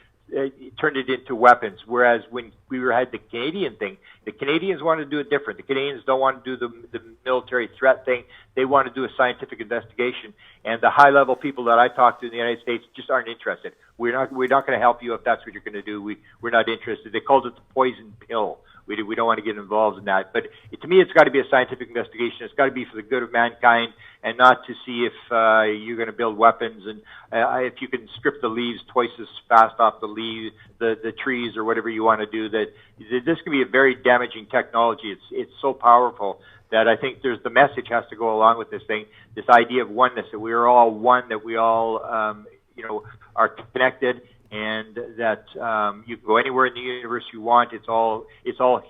S3: turned it into weapons. Whereas when we had the Canadian thing, the Canadians want to do it different. The Canadians don't want to do the military threat thing. They want to do a scientific investigation. And the high-level people that I talk to in the United States just aren't interested. We're not going to help you if that's what you're going to do. We're not interested. They called it the poison pill. We don't want to get involved in that. But to me, it's got to be a scientific investigation. It's got to be for the good of mankind, and not to see if you're going to build weapons and if you can strip the leaves twice as fast off the trees or whatever you want to do. That this can be a very damaging technology. It's so powerful that I think the message has to go along with this thing. This idea of oneness, that we are all one, that we all are connected. And that you can go anywhere in the universe you want. It's all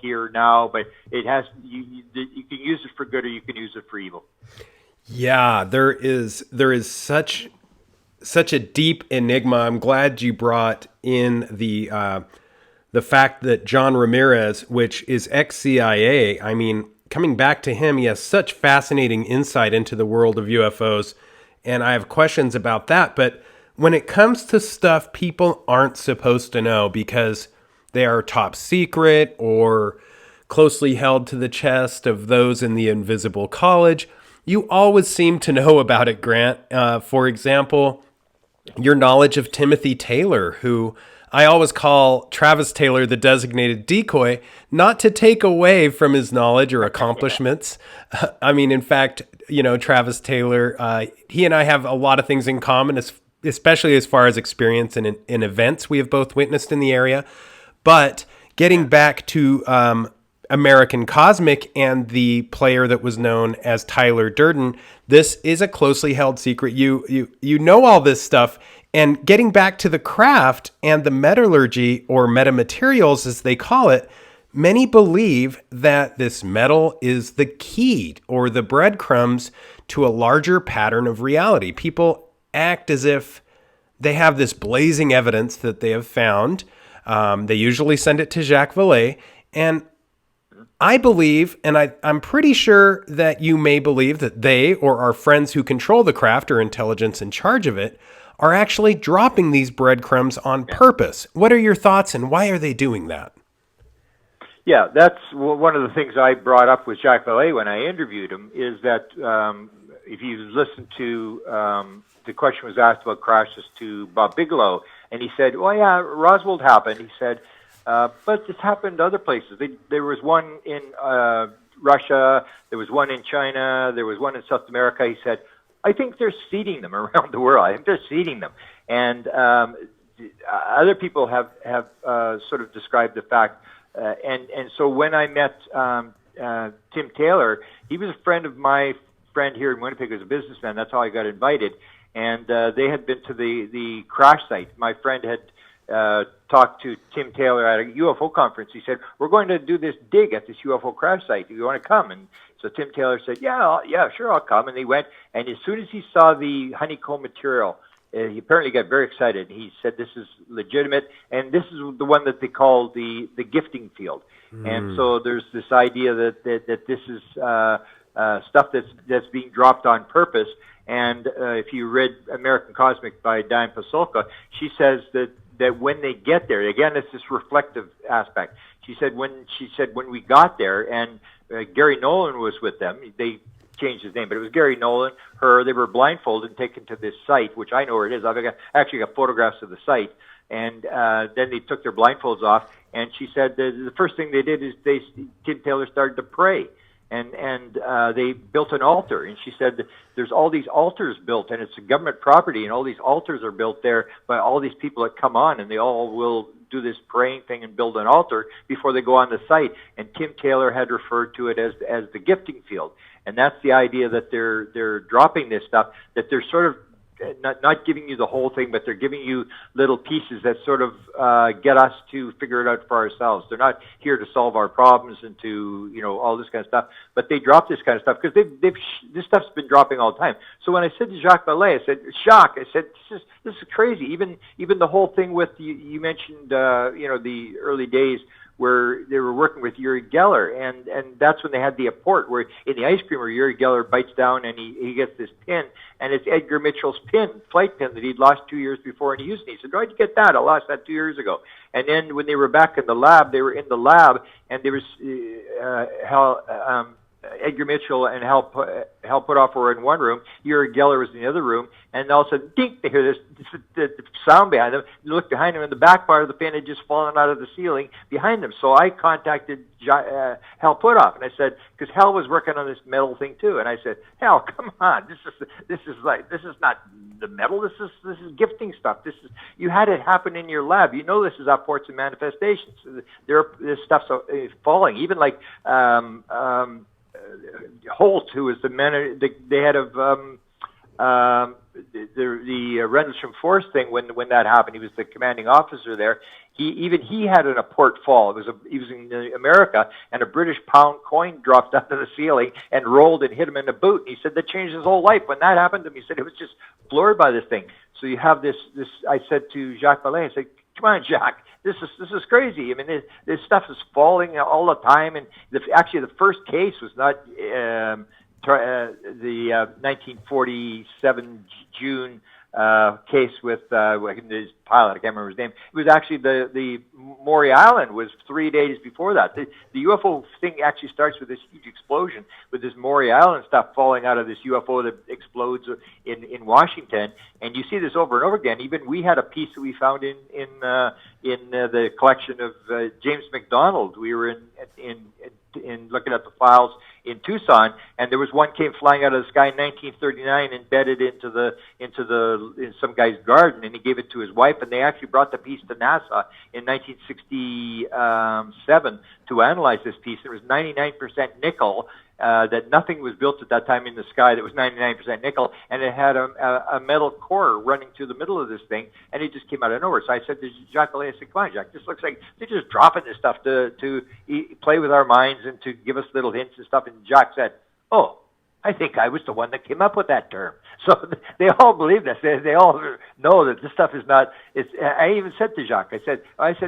S3: here now, but it has you can use it for good or you can use it for evil.
S2: Yeah, there is such a deep enigma. I'm glad you brought in the fact that John Ramirez, which is ex-CIA, I mean, coming back to him, he has such fascinating insight into the world of UFOs, and I have questions about that, but when it comes to stuff people aren't supposed to know because they are top secret or closely held to the chest of those in the invisible college, you always seem to know about it, Grant. For example, your knowledge of Timothy Taylor, who I always call Travis Taylor the designated decoy, not to take away from his knowledge or accomplishments. I mean, in fact, Travis Taylor, he and I have a lot of things in common, especially as far as experience in events we have both witnessed in the area. But getting back to American Cosmic and the player that was known as Tyler Durden, this is a closely held secret. You know all this stuff. And getting back to the craft and the metallurgy, or metamaterials as they call it, many believe that this metal is the key or the breadcrumbs to a larger pattern of reality. People act as if they have this blazing evidence that they have found. They usually send it to Jacques Vallee. And I believe, and I'm pretty sure that you may believe, that they or our friends who control the craft or intelligence in charge of it are actually dropping these breadcrumbs on purpose. What are your thoughts, and why are they doing that?
S3: Yeah, that's one of the things I brought up with Jacques Vallee when I interviewed him, is that if you listen to the question was asked about crashes to Bob Bigelow, and he said, well, yeah, Roswell happened. He said, but this happened other places. There was one in Russia, there was one in China, there was one in South America. He said, I think they're seeding them around the world. I think they're seeding them. And other people have sort of described the fact, and so when I met Tim Taylor, he was a friend of my friend here in Winnipeg, as a businessman. That's how I got invited. And they had been to the crash site. My friend had talked to Tim Taylor at a UFO conference. He said, we're going to do this dig at this UFO crash site. Do you want to come? And so Tim Taylor said, yeah, sure, I'll come. And they went. And as soon as he saw the honeycomb material, he apparently got very excited. He said, this is legitimate. And this is the one that they call the gifting field. And so there's this idea that this is stuff that's being dropped on purpose. And if you read American Cosmic by Diane Pasulka, she says that when they get there, again, it's this reflective aspect. She said when we got there, and Gary Nolan was with them, they changed his name, but it was Gary Nolan, they were blindfolded and taken to this site, which I know where it is. I've actually got photographs of the site. And then they took their blindfolds off, and she said the first thing they did is Tim Taylor started to pray. And they built an altar, and she said that there's all these altars built, and it's a government property, and all these altars are built there by all these people that come on, and they all will do this praying thing and build an altar before they go on the site. And Tim Taylor had referred to it as the gifting field, and that's the idea that they're dropping this stuff, that they're sort of not giving you the whole thing, but they're giving you little pieces that sort of get us to figure it out for ourselves. They're not here to solve our problems and to, all this kind of stuff, but they drop this kind of stuff because this stuff's been dropping all the time. So when I said to Jacques Vallee, I said, Jacques, I said, this is crazy. Even the whole thing with, you mentioned, the early days where they were working with Uri Geller, and that's when they had the apport where in the ice cream where Uri Geller bites down and he gets this pin, and it's Edgar Mitchell's flight pin that he'd lost 2 years before in Houston. He said, where'd you get that? I lost that 2 years ago. And then when they were back in the lab, and there was Edgar Mitchell and Hal Puthoff were in one room, Uri Geller was in the other room, and all of a sudden, dink, they hear this sound behind them. They look behind them, and the back part of the pin had just fallen out of the ceiling behind them. So I contacted Hal Puthoff, and I said, because Hal was working on this metal thing too, and I said, Hal, come on, this is not the metal. This is gifting stuff. You had it happen in your lab. This is apports and manifestations. This stuff's falling. Even like Holt, who was the head of the Rendlesham Force thing when that happened. He was the commanding officer there. He had an apport fall. He was in America, and a British pound coin dropped out of the ceiling and rolled and hit him in the boot. And he said that changed his whole life. When that happened to him, he said it was just floored by this thing. So you have this. I said to Jacques Vallee, I said, come on, Jacques, this is crazy. I mean, this stuff is falling all the time. And actually, the first case was not the 1947 June case with his pilot. I can't remember his name. It was actually the Maury Island was 3 days before that. The UFO thing actually starts with this huge explosion with this Maury Island stuff falling out of this UFO that explodes in Washington, and you see this over and over again. Even we had a piece that we found in the collection of James McDonald. We were in looking at the files in Tucson, and there was one came flying out of the sky in 1939, embedded in some guy's garden, and he gave it to his wife, and they actually brought the piece to NASA in 1967 to analyze this piece. It was 99% nickel. That nothing was built at that time in the sky that was 99% nickel, and it had a metal core running through the middle of this thing, and it just came out of nowhere. So I said to Jacques Vallee, I said, come on, Jacques, this looks like they're just dropping this stuff to play with our minds and to give us little hints and stuff. And Jacques said, oh, I think I was the one that came up with that term. So they all believe this. They all know that this stuff is not. I even said to Jacques, I said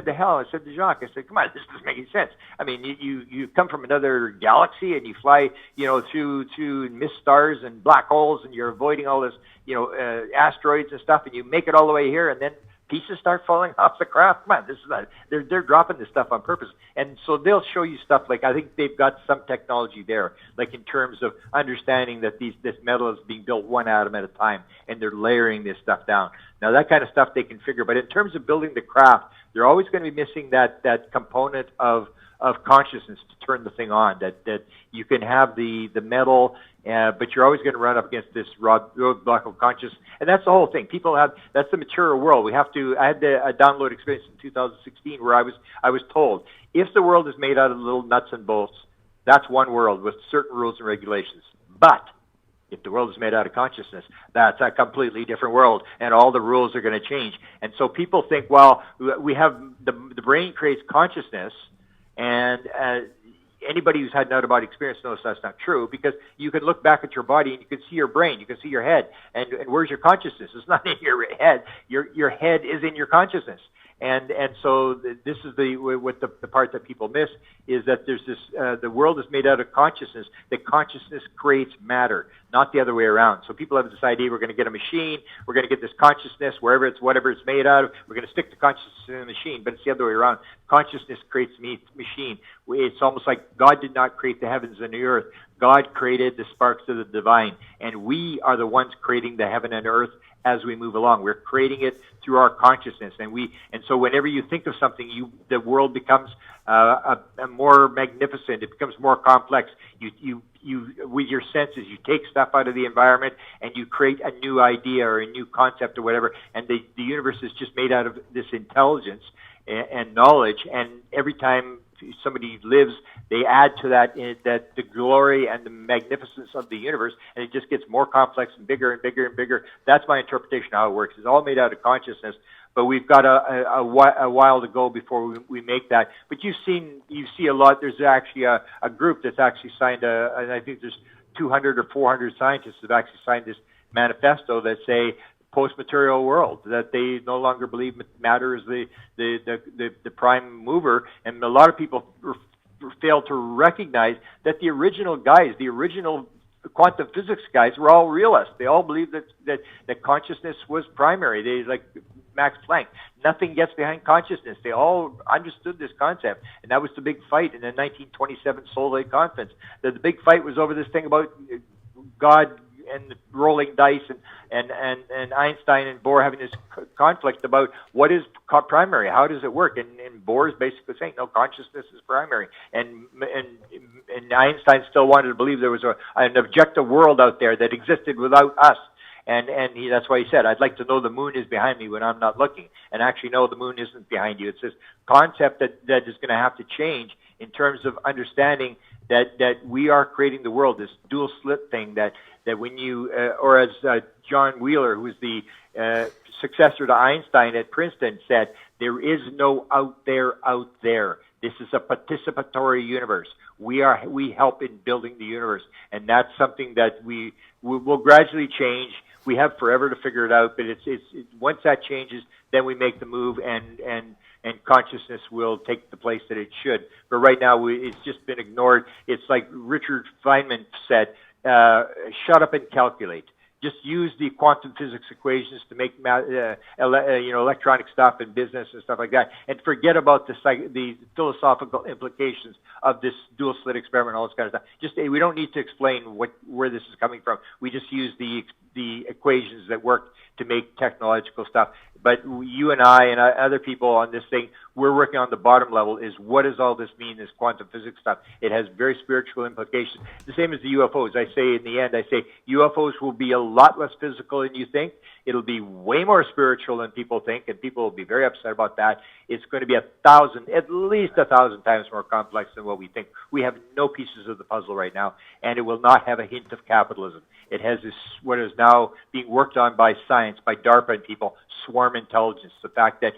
S3: to Hal, I said to Jacques, I said, come on, this doesn't make any sense. I mean, you come from another galaxy and you fly, through mist stars and black holes, and you're avoiding all this, asteroids and stuff, and you make it all the way here, and then pieces start falling off the craft. Come on, this is not. They're dropping this stuff on purpose, and so they'll show you stuff like, I think they've got some technology there, like in terms of understanding that this metal is being built one atom at a time, and they're layering this stuff down. Now that kind of stuff they can figure, but in terms of building the craft, they're always going to be missing that component of consciousness to turn the thing on. That you can have the metal. But you're always going to run up against this roadblock of consciousness, and that's the whole thing. That's the material world. I had a download experience in 2016 where I was told, if the world is made out of little nuts and bolts, that's one world with certain rules and regulations. But if the world is made out of consciousness, that's a completely different world, and all the rules are going to change. And so people think, well, we have the brain creates consciousness, and anybody who's had an out-of-body experience knows that's not true, because you can look back at your body and you can see your brain, you can see your head, and where's your consciousness? It's not in your head. Your head is in your consciousness. And so this is the part that people miss, is that there's this the world is made out of consciousness. That consciousness creates matter, not the other way around. So people have this idea, we're going to get a machine, we're going to get this consciousness whatever it's made out of, we're going to stick the consciousness in the machine, but it's the other way around. Consciousness creates machine. It's almost like God did not create the heavens and the earth. God created the sparks of the divine, and we are the ones creating the heaven and earth as we move along. We're creating it through our consciousness, and so whenever you think of something, the world becomes a more magnificent. It becomes more complex. You with your senses, you take stuff out of the environment and you create a new idea or a new concept or whatever. And the universe is just made out of this intelligence and knowledge. And every time somebody lives, they add to that that the glory and the magnificence of the universe, and it just gets more complex and bigger and bigger and bigger. That's my interpretation of how it works. It's all made out of consciousness, but we've got a while to go before we make that. But you see a lot. There's actually a group that's actually signed and I think there's 200 or 400 scientists have actually signed this manifesto that say post-material world, that they no longer believe matter is the prime mover, and a lot of people fail to recognize that the original guys, the original quantum physics guys, were all realists. They all believed that consciousness was primary. They, like Max Planck, nothing gets behind consciousness. They all understood this concept, and that was the big fight in the 1927 Seoul Lake Conference. The big fight was over this thing about God and rolling dice, and Einstein and Bohr having this conflict about what is primary, how does it work, and Bohr is basically saying no, consciousness is primary, and Einstein still wanted to believe there was an objective world out there that existed without us. And that's why he said, I'd like to know the moon is behind me when I'm not looking. And actually, no, the moon isn't behind you. It's this concept that is going to have to change in terms of understanding that we are creating the world, this dual slit thing that when you, or as John Wheeler, who was the successor to Einstein at Princeton, said, there is no out there. This is a participatory universe. We help in building the universe. And that's something that we will gradually change. We have forever to figure it out, but it's once that changes, then we make the move, and consciousness will take the place that it should. But right now, it's just been ignored. It's like Richard Feynman said, shut up and calculate. Just use the quantum physics equations to make electronic stuff and business and stuff like that, and forget about the philosophical implications of this dual slit experiment and all this kind of stuff. We don't need to explain where this is coming from. We just use the equations that work to make technological stuff. But you and I and other people on this thing, we're working on the bottom level, is what does all this mean, this quantum physics stuff? It has very spiritual implications. The same as the UFOs. I say in the end, UFOs will be a lot less physical than you think. It'll be way more spiritual than people think, and people will be very upset about that. It's going to be at least 1,000 times more complex than what we think. We have no pieces of the puzzle right now, and it will not have a hint of capitalism. It has this, what is now being worked on by science, by DARPA and people, swarm intelligence. The fact that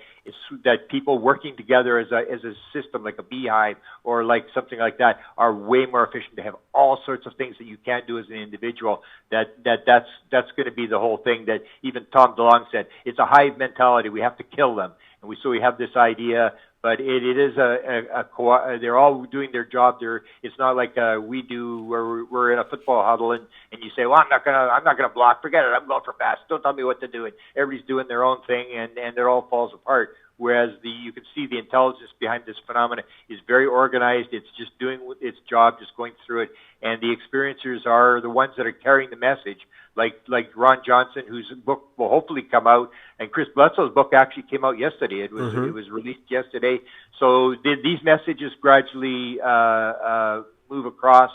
S3: that people working together as a system, like a beehive or like something like that, are way more efficient. To have all sorts of things that you can't do as an individual. That's going to be the whole thing. That even Tom DeLonge said, it's a hive mentality. We have to kill them, and we have this idea. But it is they're all doing their job. It's not like we do, where we're in a football huddle and you say, well, I'm not gonna block. Forget it. I'm going for pass. Don't tell me what to do. And everybody's doing their own thing, and it all falls apart. Whereas you can see the intelligence behind this phenomena is very organized. It's just doing its job, just going through it. And the experiencers are the ones that are carrying the message, like Ron Johnson, whose book will hopefully come out, and Chris Bledsoe's book actually came out yesterday. It was released yesterday. So these messages gradually move across.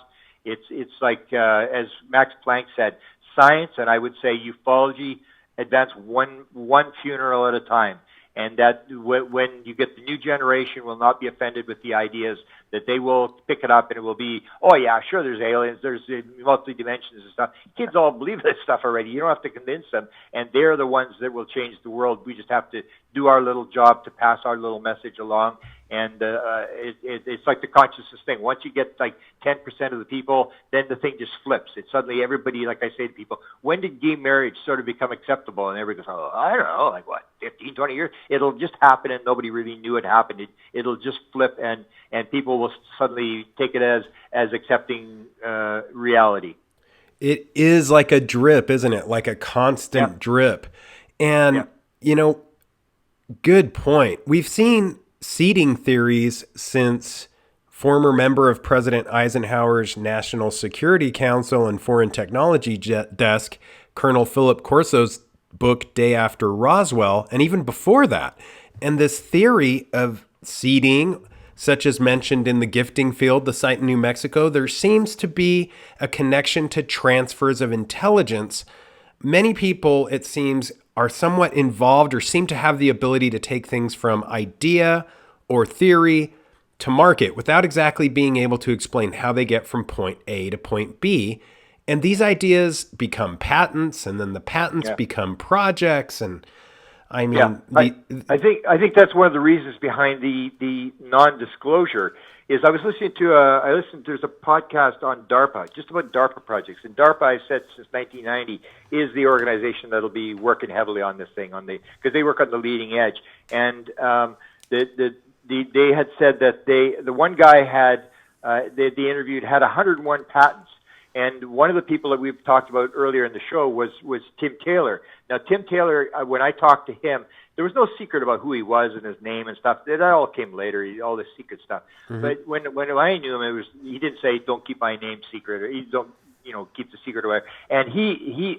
S3: It's like as Max Planck said, science, and I would say ufology, advance one funeral at a time. And that when you get the new generation, will not be offended with the ideas, that they will pick it up and it will be, oh yeah, sure, there's aliens, there's multi-dimensions and stuff. Kids all believe this stuff already. You don't have to convince them. And they're the ones that will change the world. We just have to do our little job to pass our little message along. And it's like the consciousness thing. Once you get like 10% of the people, then the thing just flips. It's suddenly everybody, like I say to people, when did gay marriage sort of become acceptable? And everybody goes, oh, I don't know, like what, 15, 20 years? It'll just happen, and nobody really knew it happened. It'll just flip, and people will suddenly take it as accepting reality.
S2: It is like a drip, isn't it? Like a constant drip. And, good point. We've seen seeding theories since former member of President Eisenhower's National Security Council and Foreign Technology Desk, Colonel Philip Corso's book, Day After Roswell, and even before that. And this theory of seeding, such as mentioned in the gifting field, the site in New Mexico, there seems to be a connection to transfers of intelligence. Many people, it seems, are somewhat involved or seem to have the ability to take things from idea or theory to market without exactly being able to explain how they get from point A to point B. And these ideas become patents, and then the patents become projects. And I mean,
S3: I think that's one of the reasons behind the non-disclosure. Is I was listening to there's a podcast on DARPA, just about DARPA projects, and DARPA, I said since 1990, is the organization that'll be working heavily on this thing, because they work on the leading edge, and they had said that the one guy they interviewed had 101 patents. And one of the people that we've talked about earlier in the show was Tim Taylor. Now, Tim Taylor, when I talked to him, there was no secret about who he was and his name and stuff. That all came later, all this secret stuff. Mm-hmm. But when I knew him, he didn't say, "Don't keep my name secret," or "He don't keep the secret away." And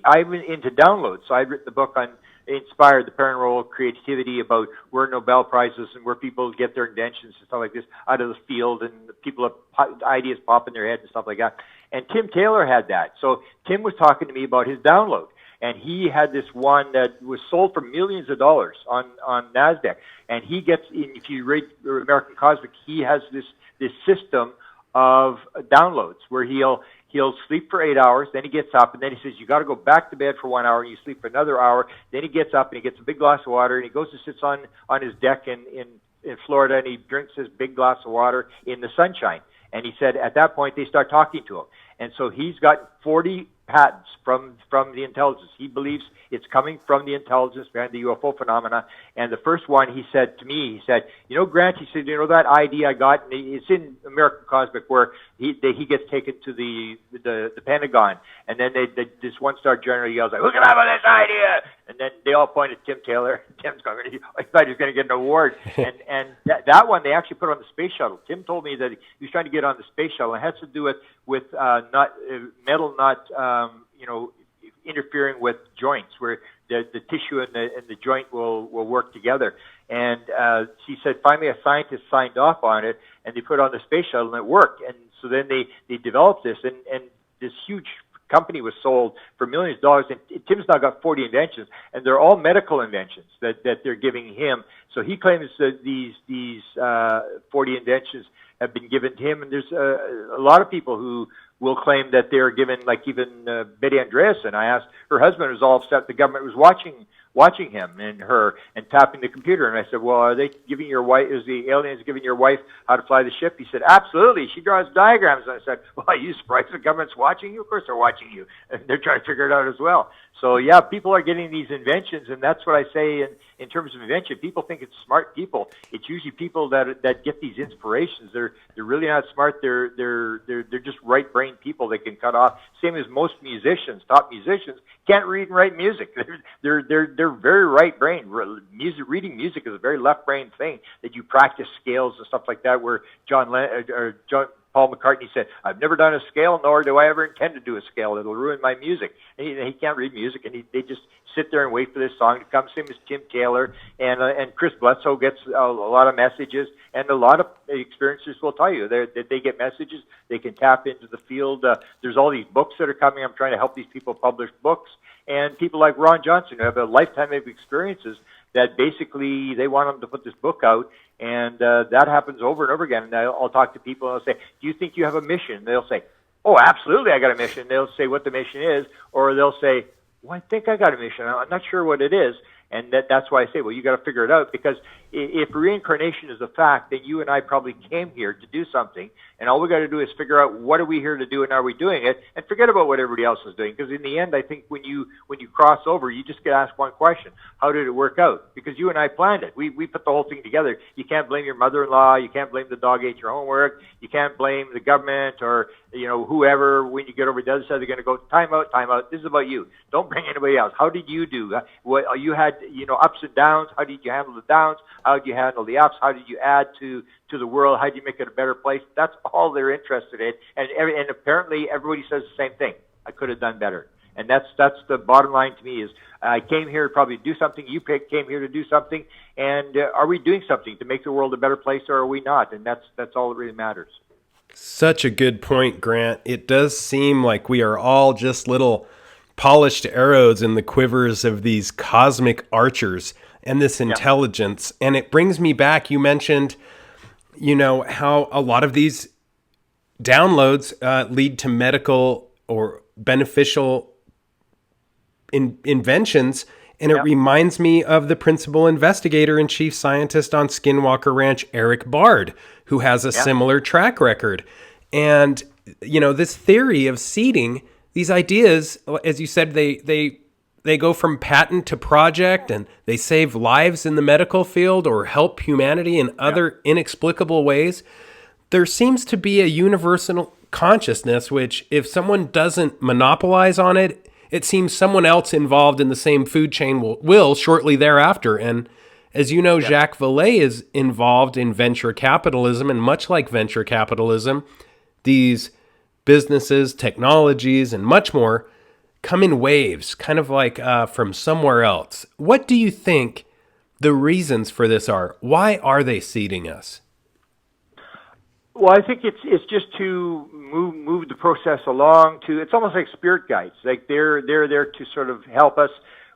S3: I'm into downloads, so I'd written the book on inspired the paranormal creativity about where Nobel Prizes and where people get their inventions and stuff like this out of the field, and people have ideas pop in their head and stuff like that. And Tim Taylor had that. So Tim was talking to me about his download, and he had this one that was sold for millions of dollars on NASDAQ. And he gets, if you read American Cosmic, he has this system of downloads where he'll sleep for 8 hours, then he gets up, and then he says, you got to go back to bed for 1 hour, and you sleep for another hour. Then he gets up, and he gets a big glass of water, and he goes and sits on his deck in Florida, and he drinks his big glass of water in the sunshine. And he said at that point they start talking to him. And so he's got 40 patents from the intelligence. He believes it's coming from the intelligence behind the UFO phenomena. And the first one, he said to me, he said, Grant, he said, that idea I got, and it's in American Cosmic, where he gets taken to the Pentagon, and then this one-star general yells like, "Who can have this idea?" And then they all point at Tim Taylor. Tim's going, I thought he was going to get an award. and that one they actually put on the space shuttle. Tim told me that he was trying to get on the space shuttle. It has to do with metal not interfering with joints, where the tissue and the joint will work together. And she said finally a scientist signed off on it, and they put it on the space shuttle, and it worked. And so then they developed this, and this huge company was sold for millions of dollars. And Tim's now got 40 inventions, and they're all medical inventions that they're giving him. So he claims that these 40 inventions have been given to him, and there's a lot of people who will claim that they're given, like even Betty Andreasson. I asked, her husband was all upset the government was watching him and her and tapping the computer. And I said, well, are they giving your wife, is the aliens giving your wife how to fly the ship? He said, absolutely. She draws diagrams. And I said, well, are you surprised the government's watching you? Of course they're watching you. And they're trying to figure it out as well. So yeah, people are getting these inventions, and that's what I say in terms of invention. People think it's smart people. It's usually people that get these inspirations. They're really not smart. They're just right brain people that can cut off. Same as most musicians, top musicians can't read and write music. They're very right brain. Reading music is a very left brain thing that you practice scales and stuff like that. Where Paul McCartney said, I've never done a scale, nor do I ever intend to do a scale. It'll ruin my music. And he can't read music, and they just sit there and wait for this song to come. Same as Tim Taylor, and Chris Bledsoe gets a lot of messages, and a lot of experiencers will tell you that they get messages. They can tap into the field. There's all these books that are coming. I'm trying to help these people publish books, and people like Ron Johnson who have a lifetime of experiences that basically they want them to put this book out. And that happens over and over again. And I'll talk to people, and I'll say, do you think you have a mission? And they'll say, oh, absolutely, I got a mission. They'll say what the mission is, or they'll say, well, I think I got a mission. I'm not sure what it is. And that's why I say, well, you got to figure it out, because if reincarnation is a fact, then you and I probably came here to do something, and all we got to do is figure out what are we here to do and are we doing it, and forget about what everybody else is doing. Because in the end, I think when you cross over, you just get asked one question: how did it work out? Because you and I planned it. We put the whole thing together. You can't blame your mother-in-law. You can't blame the dog ate your homework. You can't blame the government or whoever. When you get over the other side, they're going to go, time out, time out. This is about you. Don't bring anybody else. How did you do? What you had, ups and downs. How did you handle the downs? How did you handle the ups? How did you add to the world? How did you make it a better place? That's all they're interested in. And apparently everybody says the same thing. I could have done better. And that's the bottom line to me is I came here to probably do something. You came here to do something. And are we doing something to make the world a better place, or are we not? And that's all that really matters.
S2: Such a good point, Grant. It does seem like we are all just little polished arrows in the quivers of these cosmic archers and this intelligence. And it brings me back. You mentioned how a lot of these downloads lead to medical or beneficial inventions. And it reminds me of the principal investigator and chief scientist on Skinwalker Ranch, Eric Bard, who has a similar track record. And, this theory of seeding, these ideas, as you said, they go from patent to project, and they save lives in the medical field or help humanity in other inexplicable ways. There seems to be a universal consciousness, which if someone doesn't monopolize on it, it seems someone else involved in the same food chain will shortly thereafter. And as you know, Jaques Vallee is involved in venture capitalism, and much like venture capitalism, these businesses, technologies, and much more come in waves, kind of like from somewhere else. What do you think the reasons for this are? Why are they seeding us?
S3: Well, I think it's just to move the process along. It's almost like spirit guides. Like they're there to sort of help us.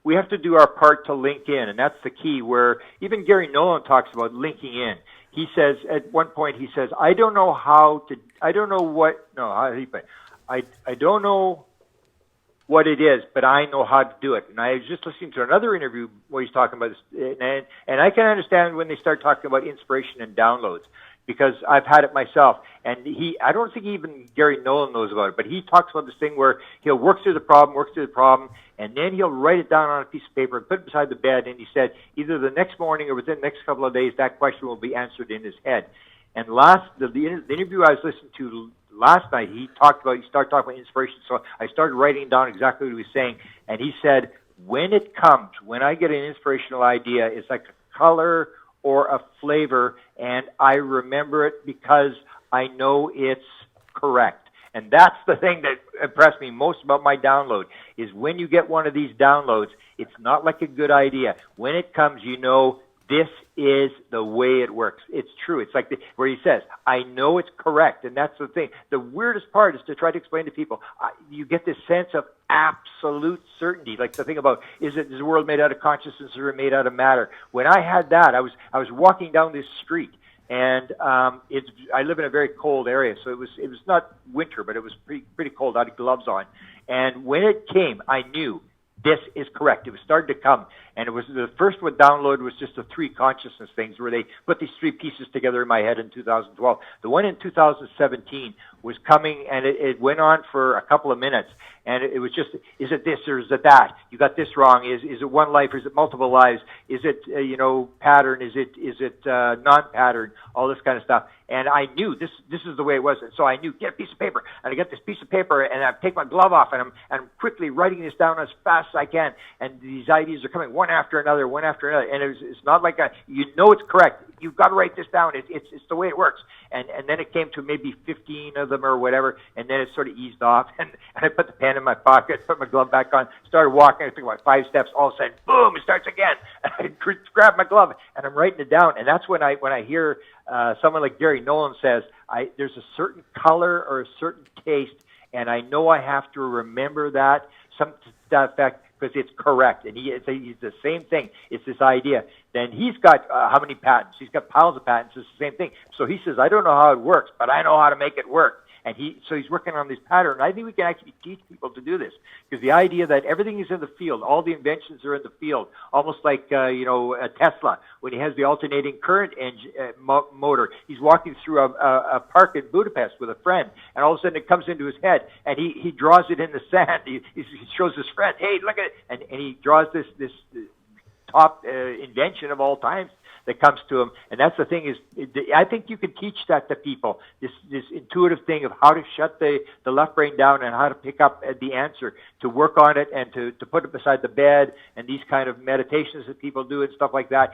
S3: We have to do our part to link in, and that's the key. Where even Gary Nolan talks about linking in. He says at one point, I don't know what it is, but I know how to do it. And I was just listening to another interview where he's talking about this, and I can understand when they start talking about inspiration and downloads, because I've had it myself. And I don't think even Gary Nolan knows about it, but he talks about this thing where he'll work through the problem, and then he'll write it down on a piece of paper and put it beside the bed, and he said either the next morning or within the next couple of days, that question will be answered in his head. And the interview I was listening to last night, he started talking about inspiration, so I started writing down exactly what he was saying, and he said, when I get an inspirational idea, it's like a color or a flavor, and I remember it because I know it's correct. And that's the thing that impressed me most about my download, is when you get one of these downloads, it's not like a good idea. When it comes, this is the way it works. It's true. It's like where he says, I know it's correct. And that's the thing. The weirdest part is to try to explain to people. You get this sense of absolute certainty. Like the thing about, is the world made out of consciousness or made out of matter? When I had that, I was walking down this street, and I live in a very cold area, so it was not winter, but it was pretty cold. I had gloves on. And when it came, I knew this is correct. It was starting to come. And it was the first one download was just the three consciousness things, where they put these three pieces together in my head in 2012. The one in 2017 was coming, and it went on for a couple of minutes. And it was just, is it this or is it that? You got this wrong. Is it one life or is it multiple lives? Is it, pattern? Is it non-pattern? All this kind of stuff. And I knew this is the way it was. And so I knew, get a piece of paper. And I get this piece of paper, and I take my glove off, and I'm quickly writing this down as fast as I can. And these ideas are coming one after another. And it's not like it's correct. You've got to write this down. It's the way it works. And then it came to maybe 15 of them or whatever, and then it sort of eased off. And I put the pen in my pocket, put my glove back on, started walking. I took about 5 steps. All of a sudden, boom! It starts again. I grab my glove, and I'm writing it down. And that's when I hear someone like Gary Nolan says, there's a certain color or a certain taste, and I know I have to remember that, some to that effect, because it's correct. And he's the same thing. It's this idea. Then he's got how many patents? He's got piles of patents. It's the same thing. So he says, I don't know how it works, but I know how to make it work. And so he's working on this pattern. I think we can actually teach people to do this, because the idea that everything is in the field, all the inventions are in the field, almost like a Tesla when he has the alternating current motor. He's walking through a park in Budapest with a friend, and all of a sudden it comes into his head, and he draws it in the sand. He shows his friend, hey, look at it, and he draws this top invention of all times that comes to him. And that's the thing, is I think you can teach that to people, this intuitive thing of how to shut the left brain down and how to pick up the answer, to work on it and to put it beside the bed, and these kind of meditations that people do and stuff like that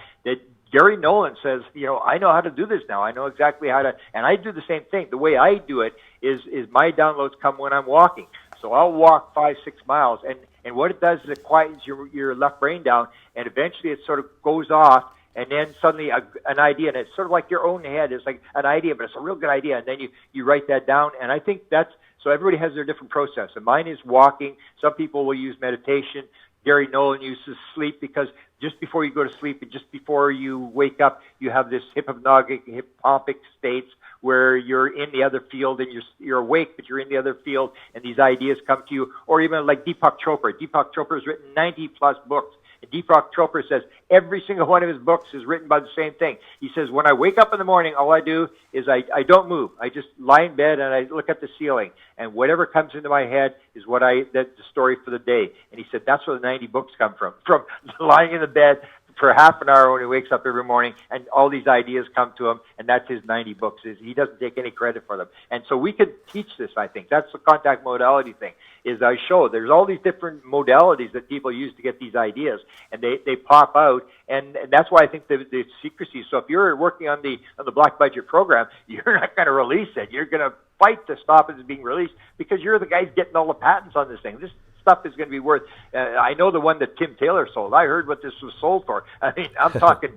S3: Gary Nolan says, I know how to do this now. I know exactly how to, and I do the same thing. The way I do it is my downloads come when I'm walking. So I'll walk 5-6 miles, and what it does is it quiets your left brain down, and eventually it sort of goes off. And then suddenly an idea, and it's sort of like your own head. It's like an idea, but it's a real good idea. And then you write that down. And I think so everybody has their different process. And mine is walking. Some people will use meditation. Gary Nolan uses sleep because just before you go to sleep and just before you wake up, you have this hypnotic states where you're in the other field and you're awake, but you're in the other field, and these ideas come to you. Or even like Deepak Chopra. Deepak Chopra has written 90-plus books. And Deepak Chopra says every single one of his books is written by the same thing. He says, when I wake up in the morning, all I do is I don't move. I just lie in bed and I look at the ceiling. And whatever comes into my head is that's the story for the day. And he said that's where the 90 books come from lying in the bed for half an hour when he wakes up every morning, and all these ideas come to him, and that's his 90 books. He doesn't take any credit for them. And so we could teach this, I think. That's the contact modality thing, is I show there's all these different modalities that people use to get these ideas, and they pop out, and that's why I think the secrecy. So if you're working on the Black Budget program, you're not going to release it. You're going to fight to stop it being released because you're the guys getting all the patents on this thing. This stuff is going to be worth. I know the one that Tim Taylor sold. I heard what this was sold for. I mean,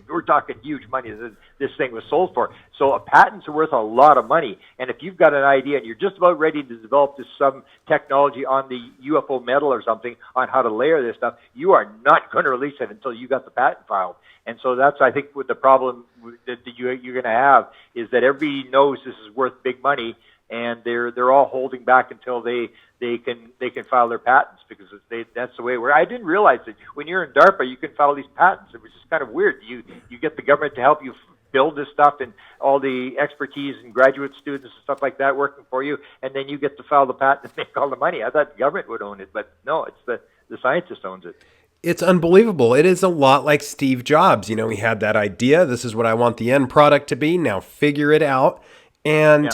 S3: we're talking huge money that this thing was sold for. So patents are worth a lot of money. And if you've got an idea and you're just about ready to develop some technology on the UFO metal or something on how to layer this stuff, you are not going to release it until you got the patent filed. And so that's, I think, what the problem that you're going to have is that everybody knows this is worth big money, and they're all holding back until they can file their patents because that's the way it works. I didn't realize that when you're in DARPA you can file these patents. It was just kind of weird. You get the government to help you build this stuff and all the expertise and graduate students and stuff like that working for you, and then you get to file the patent and make all the money. I thought the government would own it, but no, it's the scientist owns it.
S2: It's unbelievable. It is a lot like Steve Jobs. You know, he had that idea. This is what I want the end product to be. Now figure it out. And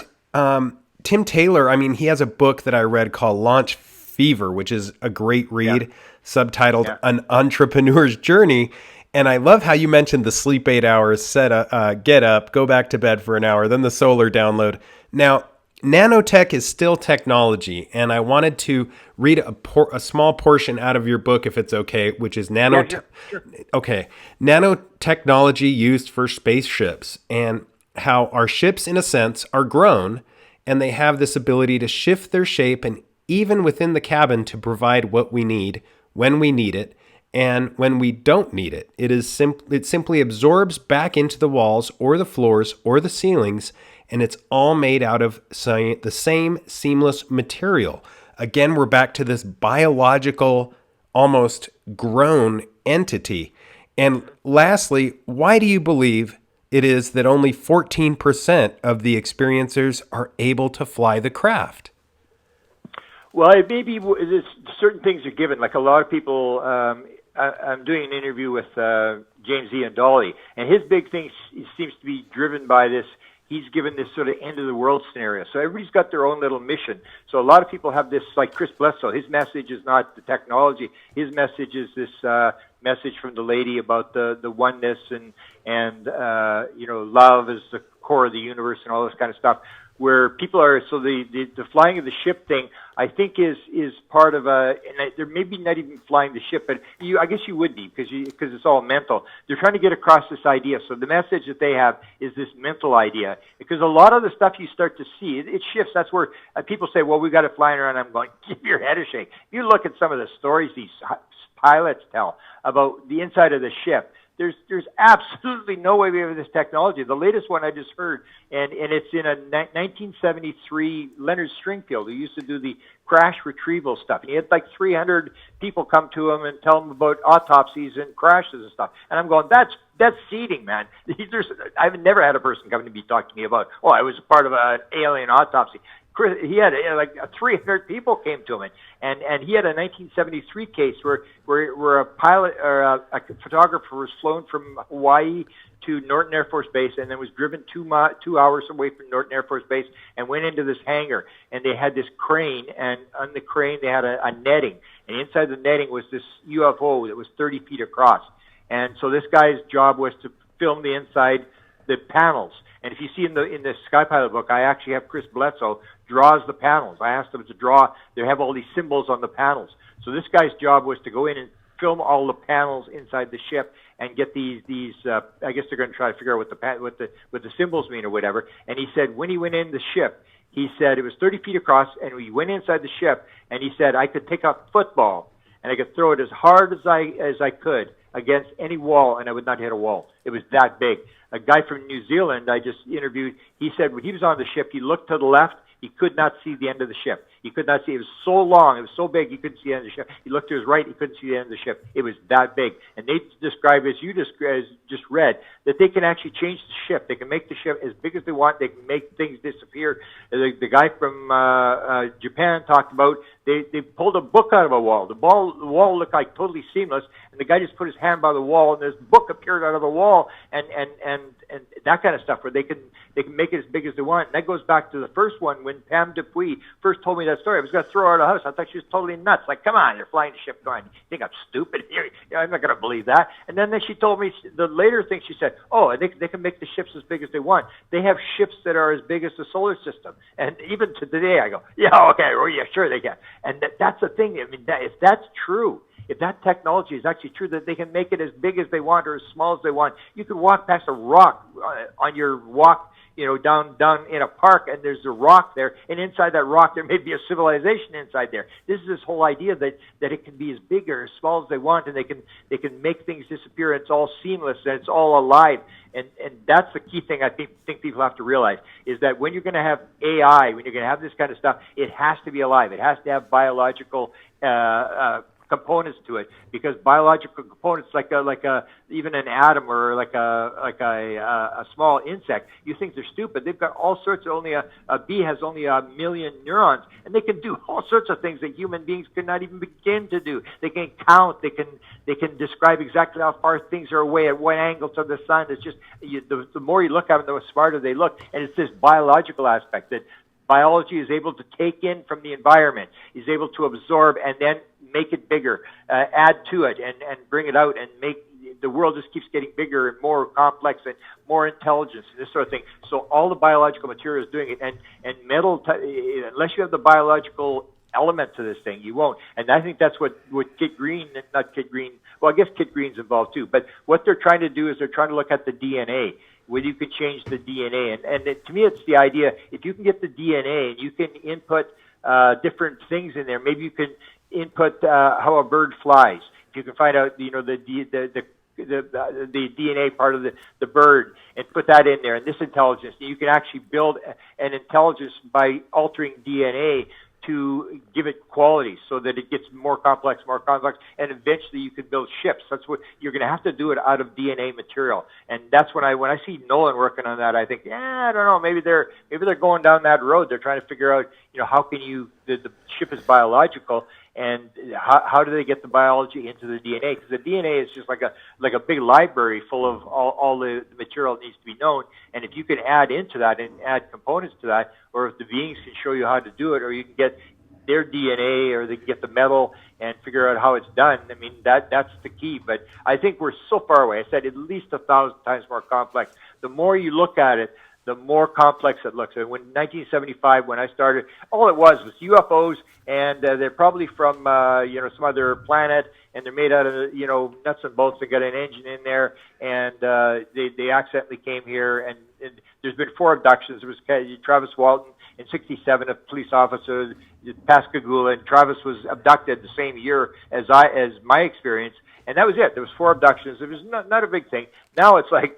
S2: Tim Taylor, I mean, he has a book that I read called Launch Fever, which is a great read, subtitled An Entrepreneur's Journey. And I love how you mentioned the sleep 8 hours, get up, go back to bed for an hour, then the solar download. Now, nanotech is still technology, and I wanted to read a small portion out of your book, if it's okay, which is nanotechnology used for spaceships, and how our ships, in a sense, are grown, and they have this ability to shift their shape and even within the cabin to provide what we need when we need it and when we don't need it. It simply absorbs back into the walls or the floors or the ceilings, and it's all made out of the same seamless material. Again, we're back to this biological, almost grown entity. And lastly, why do you believe it is that only 14% of the experiencers are able to fly the craft?
S3: Well, maybe certain things are given. Like a lot of people, I'm doing an interview with James Ian Dolly, and his big thing seems to be driven by this. He's given this sort of end of the world scenario. So everybody's got their own little mission. So a lot of people have this, like Chris Bledsoe, his message is not the technology. His message is this message from the lady about the oneness and love is the core of the universe and all this kind of stuff. Where people are, so the flying of the ship thing, I think is part of and they're maybe not even flying the ship, but I guess you would be because it's all mental. They're trying to get across this idea. So the message that they have is this mental idea, because a lot of the stuff you start to see, it shifts. That's where people say, well, we got it flying around. I'm going, give your head a shake. If you look at some of the stories these pilots tell about the inside of the ship, There's absolutely no way we have this technology. The latest one I just heard, and it's in a 1973 Leonard Stringfield, who used to do the crash retrieval stuff. And he had like 300 people come to him and tell him about autopsies and crashes and stuff. And I'm going, that's seeding, man. I've never had a person come to me talk to me about, I was a part of an alien autopsy. He had 300 people came to him, and he had a 1973 case where a pilot or a photographer was flown from Hawaii to Norton Air Force Base and then was driven 2 hours away from Norton Air Force Base and went into this hangar, and they had this crane, and on the crane they had a netting, and inside the netting was this UFO that was 30 feet across, and so this guy's job was to film the inside, the panels. And if you see in the Sky Pilot book, I actually have Chris Bledsoe draws the panels. I asked him to draw. They have all these symbols on the panels. So this guy's job was to go in and film all the panels inside the ship and get these. I guess they're going to try to figure out what the symbols mean or whatever. And he said when he went in the ship, he said it was 30 feet across, and we went inside the ship, and he said I could pick up football and I could throw it as hard as I could against any wall, and I would not hit a wall. It was that big. A guy from New Zealand I just interviewed, he said when he was on the ship, he looked to the left, he could not see the end of the ship. He could not see. It was so long, it was so big, he couldn't see the end of the ship. He looked to his right, he couldn't see the end of the ship. It was that big. And they describe, as you just read, that they can actually change the ship. They can make the ship as big as they want. They can make things disappear. The guy from Japan talked about they pulled a book out of a wall. The wall looked like totally seamless, and the guy just put his hand by the wall, and this book appeared out of the wall, and that kind of stuff, where they can make it as big as they want. And that goes back to the first one when Pam Dupuis first told me that story. I was going to throw her out of the house. I thought she was totally nuts. Like, come on, you're flying the ship going, you think I'm stupid? I'm not going to believe that. And then she told me the later thing she said, they can make the ships as big as they want. They have ships that are as big as the solar system. And even to today, I go, yeah, okay, well, yeah, sure they can. And that's the thing. I mean, if that's true, if that technology is actually true, that they can make it as big as they want or as small as they want, you can walk past a rock on your walk, down in a park, and there's a rock there, and inside that rock there may be a civilization inside there. This is this whole idea that it can be as big or as small as they want, and they can make things disappear, and it's all seamless, and it's all alive. And that's the key thing I think people have to realize, is that when you're going to have AI, when you're going to have this kind of stuff, it has to be alive. It has to have biological components to it, because biological components like even an atom or like a small insect, you think they're stupid. They've got all sorts of, only a bee has only 1 million neurons, and they can do all sorts of things that human beings could not even begin to do. They can count, they can describe exactly how far things are away, at what angle to the sun. It's just the more you look at them, the smarter they look. And it's this biological aspect that biology is able to take in from the environment, is able to absorb and then make it bigger, add to it, and bring it out, and make the world just keeps getting bigger and more complex and more intelligence and this sort of thing. So all the biological material is doing it, and metal, unless you have the biological element to this thing, you won't. And I think that's what Kit Green, not Kit Green, well, I guess Kit Green's involved too, but what they're trying to do is they're trying to look at the DNA, whether you can change the DNA. And to me, it's the idea, if you can get the DNA and you can input different things in there, maybe you can input how a bird flies. If you can find out, the DNA part of the bird and put that in there, and this intelligence, you can actually build an intelligence by altering DNA to give it quality so that it gets more complex, and eventually you can build ships. That's what you're going to have to do, it out of DNA material. And that's when I see Nolan working on that, I think, I don't know, maybe they're going down that road. They're trying to figure out, how can the ship is biological, and how do they get the biology into the DNA? Because the DNA is just like a big library full of all the material that needs to be known. And if you can add into that and add components to that, or if the beings can show you how to do it, or you can get their DNA, or they can get the metal and figure out how it's done, I mean, that's the key. But I think we're so far away. I said at least 1,000 times more complex. The more you look at it, the more complex it looks. And when 1975, when I started, all it was UFOs, and they're probably from some other planet, and they're made out of nuts and bolts. They got an engine in there, and they accidentally came here. And there's been 4 abductions. There was Travis Walton in '67, a police officer, Pascagoula, and Travis was abducted the same year as my experience. And that was it. There was 4 abductions. It was not a big thing. Now it's like,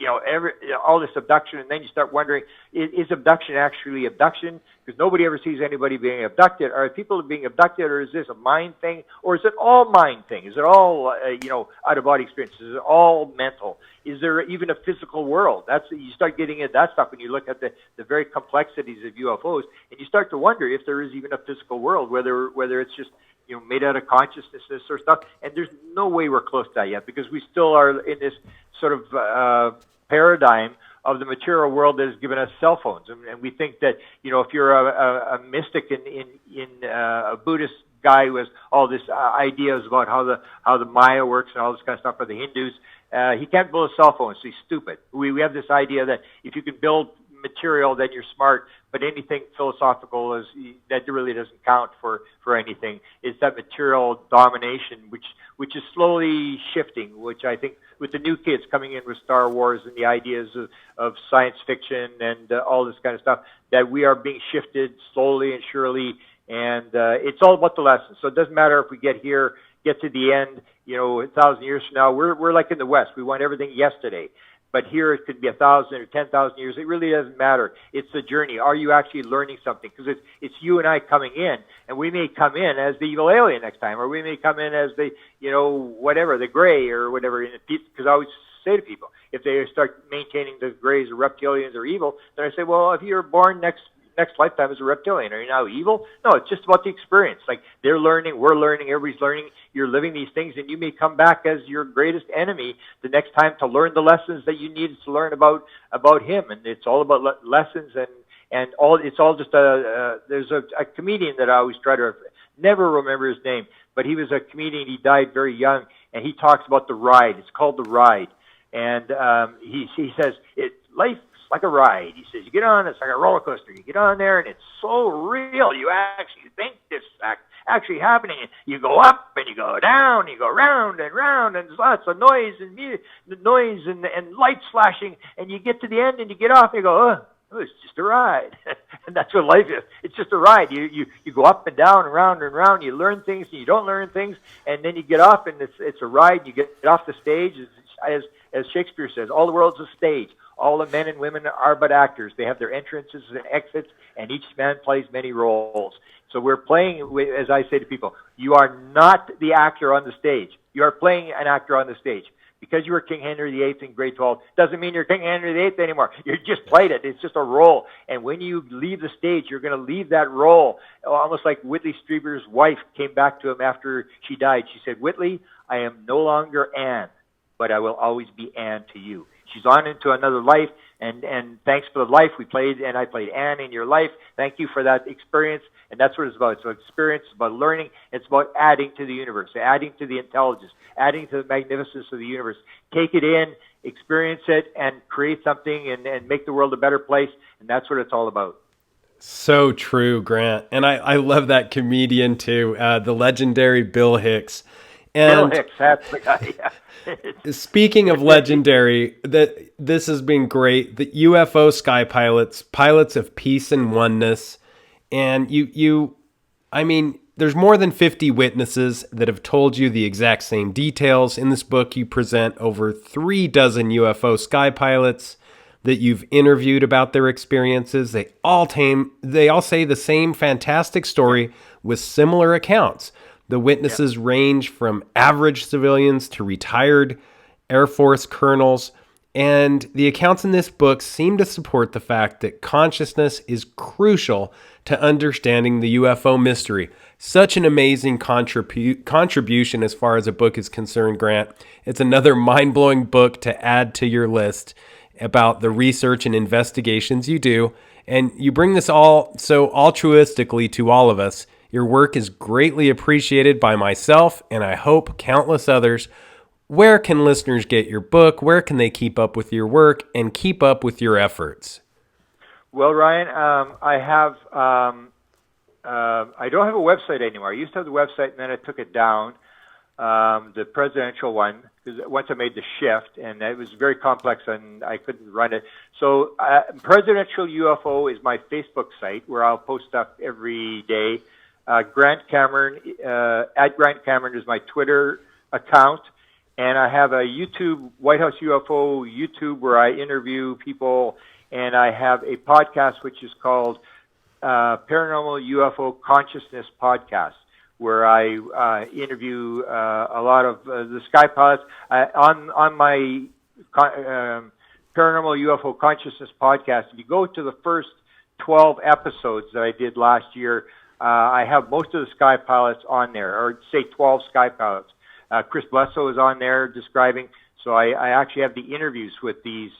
S3: all this abduction, and then you start wondering, is abduction actually abduction? Because nobody ever sees anybody being abducted. Are people being abducted, or is this a mind thing? Or is it all mind thing? Is it all, out-of-body experiences? Is it all mental? Is there even a physical world? You start getting into that stuff when you look at the very complexities of UFOs, and you start to wonder if there is even a physical world, whether it's just made out of consciousness, this sort of stuff. And there's no way we're close to that yet, because we still are in this sort of paradigm of the material world that has given us cell phones. And we think that, if you're a mystic in a Buddhist guy who has all these ideas about how the Maya works and all this kind of stuff for the Hindus, he can't build a cell phone, so he's stupid. We have this idea that if you can build material, then you're smart, but anything philosophical that really doesn't count for anything. It's that material domination which is slowly shifting, which I think with the new kids coming in with Star Wars and the ideas of science fiction and all this kind of stuff, that we are being shifted slowly and surely, and it's all about the lessons. So it doesn't matter if we get here get to the end, 1,000 years from now, we're like in the West. We want everything yesterday. But here it could be 1,000 or 10,000 years. It really doesn't matter. It's the journey. Are you actually learning something? Because it's you and I coming in, and we may come in as the evil alien next time, or we may come in as the, whatever, the gray or whatever. Because I always say to people, if they start maintaining the grays or reptilians are evil, then I say, well, if you're born next lifetime as a reptilian, are you now evil? No, it's just about the experience. Like, they're learning, we're learning, everybody's learning. You're living these things, and you may come back as your greatest enemy the next time to learn the lessons that you needed to learn about him. And it's all about lessons, and all. It's all just there's a comedian that I always try to never remember his name, but he was a comedian. He died very young, and he talks about the ride. It's called The Ride, and he says life like a ride. He says, you get on, it's like a roller coaster. You get on there, and it's so real. You actually think this is actually happening. You go up, and you go down, you go round and round, and there's lots of noise and music, noise and lights flashing, and you get to the end, and you get off, and you go, oh, it's just a ride. And that's what life is. It's just a ride. You go up and down and round and round. You learn things, and you don't learn things, and then you get off, and it's a ride. You get off the stage, as Shakespeare says, all the world's a stage. All the men and women are but actors. They have their entrances and exits, and each man plays many roles. So we're playing, as I say to people, you are not the actor on the stage. You are playing an actor on the stage. Because you were King Henry VIII in grade 12 doesn't mean you're King Henry VIII anymore. You just played it. It's just a role. And when you leave the stage, you're going to leave that role. Almost like Whitley Strieber's wife came back to him after she died. She said, Whitley, I am no longer Anne, but I will always be Anne to you. She's on into another life, and thanks for the life we played, and I played Anne in your life. Thank you for that experience, and that's what it's about. So experience, it's about learning, it's about adding to the universe, adding to the intelligence, adding to the magnificence of the universe. Take it in, experience it, and create something, and make the world a better place, and that's what it's all about.
S2: So true, Grant. And I love that comedian too, the legendary Bill Hicks. And
S3: Bill Hicks, that's the guy, yeah.
S2: Speaking of legendary, this has been great. The UFO sky pilots of peace and oneness. And there's more than 50 witnesses that have told you the exact same details. In this book, you present over 36 UFO sky pilots that you've interviewed about their experiences. They all say the same fantastic story with similar accounts. The witnesses range from average civilians to retired Air Force colonels, and the accounts in this book seem to support the fact that consciousness is crucial to understanding the UFO mystery. Such an amazing contribution as far as a book is concerned, Grant. It's another mind-blowing book to add to your list about the research and investigations you do, and you bring this all so altruistically to all of us. Your work is greatly appreciated by myself, and I hope countless others. Where can listeners get your book? Where can they keep up with your work and keep up with your efforts?
S3: Well, Ryan, I don't have a website anymore. I used to have the website, and then I took it down, the presidential one, because once I made the shift, and it was very complex, and I couldn't run it. So Presidential UFO is my Facebook site, where I'll post stuff every day. Grant Cameron, at Grant Cameron is my Twitter account. And I have a YouTube, White House UFO YouTube, where I interview people. And I have a podcast which is called Paranormal UFO Consciousness Podcast, where I interview a lot of the sky pilots. On my Paranormal UFO Consciousness Podcast, if you go to the first 12 episodes that I did last year, I have most of the sky pilots on there, or say 12 sky pilots. Chris Blesso is on there describing. So I actually have the interviews with these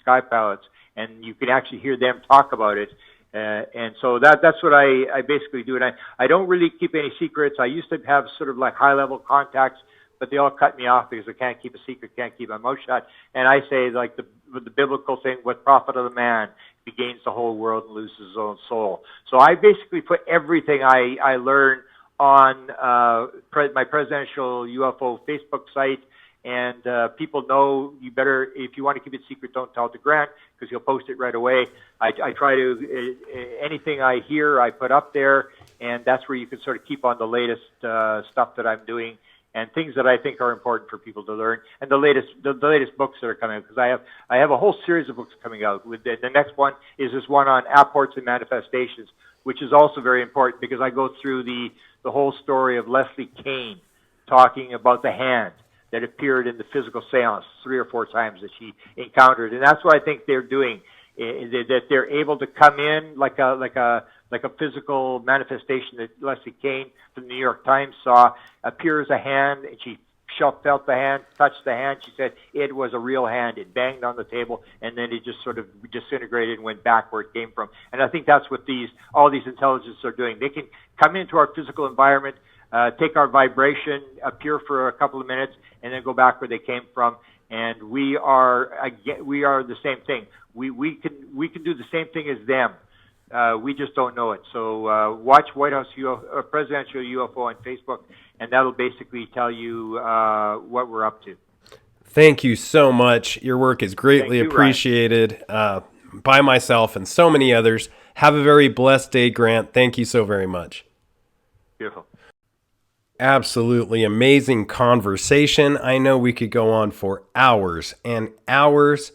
S3: sky pilots, and you can actually hear them talk about it. And so that's what I basically do. And I don't really keep any secrets. I used to have sort of like high-level contacts, but they all cut me off because I can't keep a secret, can't keep my mouth shut. And I say, like the biblical thing, what profit of the man if he gains the whole world and loses his own soul. So I basically put everything I learn on my presidential UFO Facebook site, and people know you better, if you want to keep it secret, don't tell it to Grant, because he'll post it right away. I try to, anything I hear, I put up there, and that's where you can sort of keep on the latest stuff that I'm doing. and things that I think are important for people to learn, and the latest books that are coming out, because I have a whole series of books coming out. With the next one is this one on apports and manifestations, which is also very important because I go through the whole story of Leslie Kane talking about the hand that appeared in the physical seance 3 or 4 times that she encountered, and that's what I think they're doing. That they're able to come in like a physical manifestation that Leslie Kane from the New York Times saw appear as a hand, and she felt the hand, touched the hand. She said it was a real hand. It banged on the table, and then it just sort of disintegrated and went back where it came from. And I think that's what all these intelligences are doing. They can come into our physical environment, take our vibration, appear for a couple of minutes, and then go back where they came from. And we are the same thing. We can do the same thing as them. We just don't know it. So watch White House Presidential UFO on Facebook, and that'll basically tell you what we're up to.
S2: Thank you so much. Your work is greatly appreciated by myself and so many others. Have a very blessed day, Grant. Thank you so very much.
S3: Beautiful.
S2: Absolutely amazing conversation. I know we could go on for hours and hours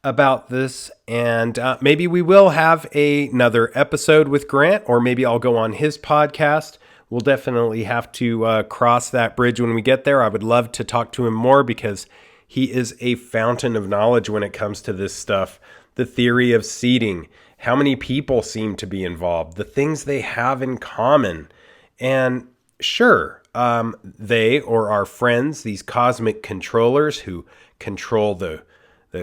S2: about this, and maybe we will have another episode with Grant, or maybe I'll go on his podcast. We'll definitely have to cross that bridge when we get there. I would love to talk to him more because he is a fountain of knowledge when it comes to this stuff. The theory of seeding, how many people seem to be involved, the things they have in common. And sure, they or our friends, these cosmic controllers who control the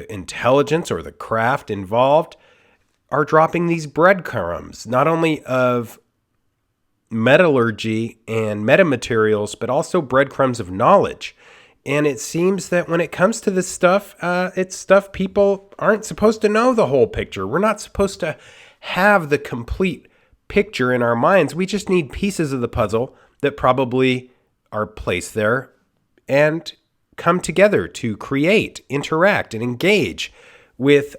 S2: intelligence or the craft involved, are dropping these breadcrumbs, not only of metallurgy and metamaterials, but also breadcrumbs of knowledge. And it seems that when it comes to this stuff, it's stuff people aren't supposed to know the whole picture. We're not supposed to have the complete picture in our minds. We just need pieces of the puzzle that probably are placed there and come together to create, interact, and engage with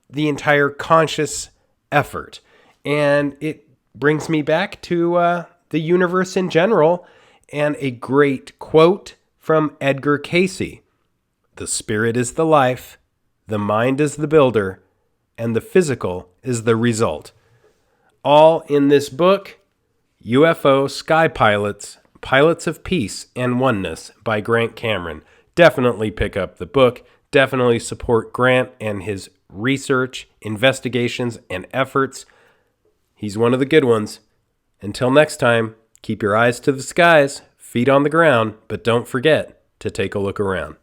S2: the entire conscious effort. And it brings me back to the universe in general, and a great quote from Edgar Cayce. The spirit is the life, the mind is the builder, and the physical is the result. All in this book, UFO Sky Pilots, Pilots of Peace and Oneness by Grant Cameron. Definitely pick up the book. Definitely support Grant and his research, investigations, and efforts. He's one of the good ones. Until next time, keep your eyes to the skies, feet on the ground, but don't forget to take a look around.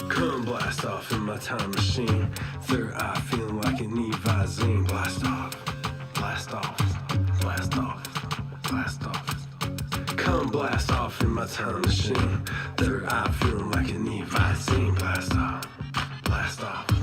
S1: Come blast off in my time machine. Third eye feeling like an Visine. Blast off, blast off, blast off, blast off. Come blast off in my time machine. Third eye feeling like an Visine. Blast off, blast off.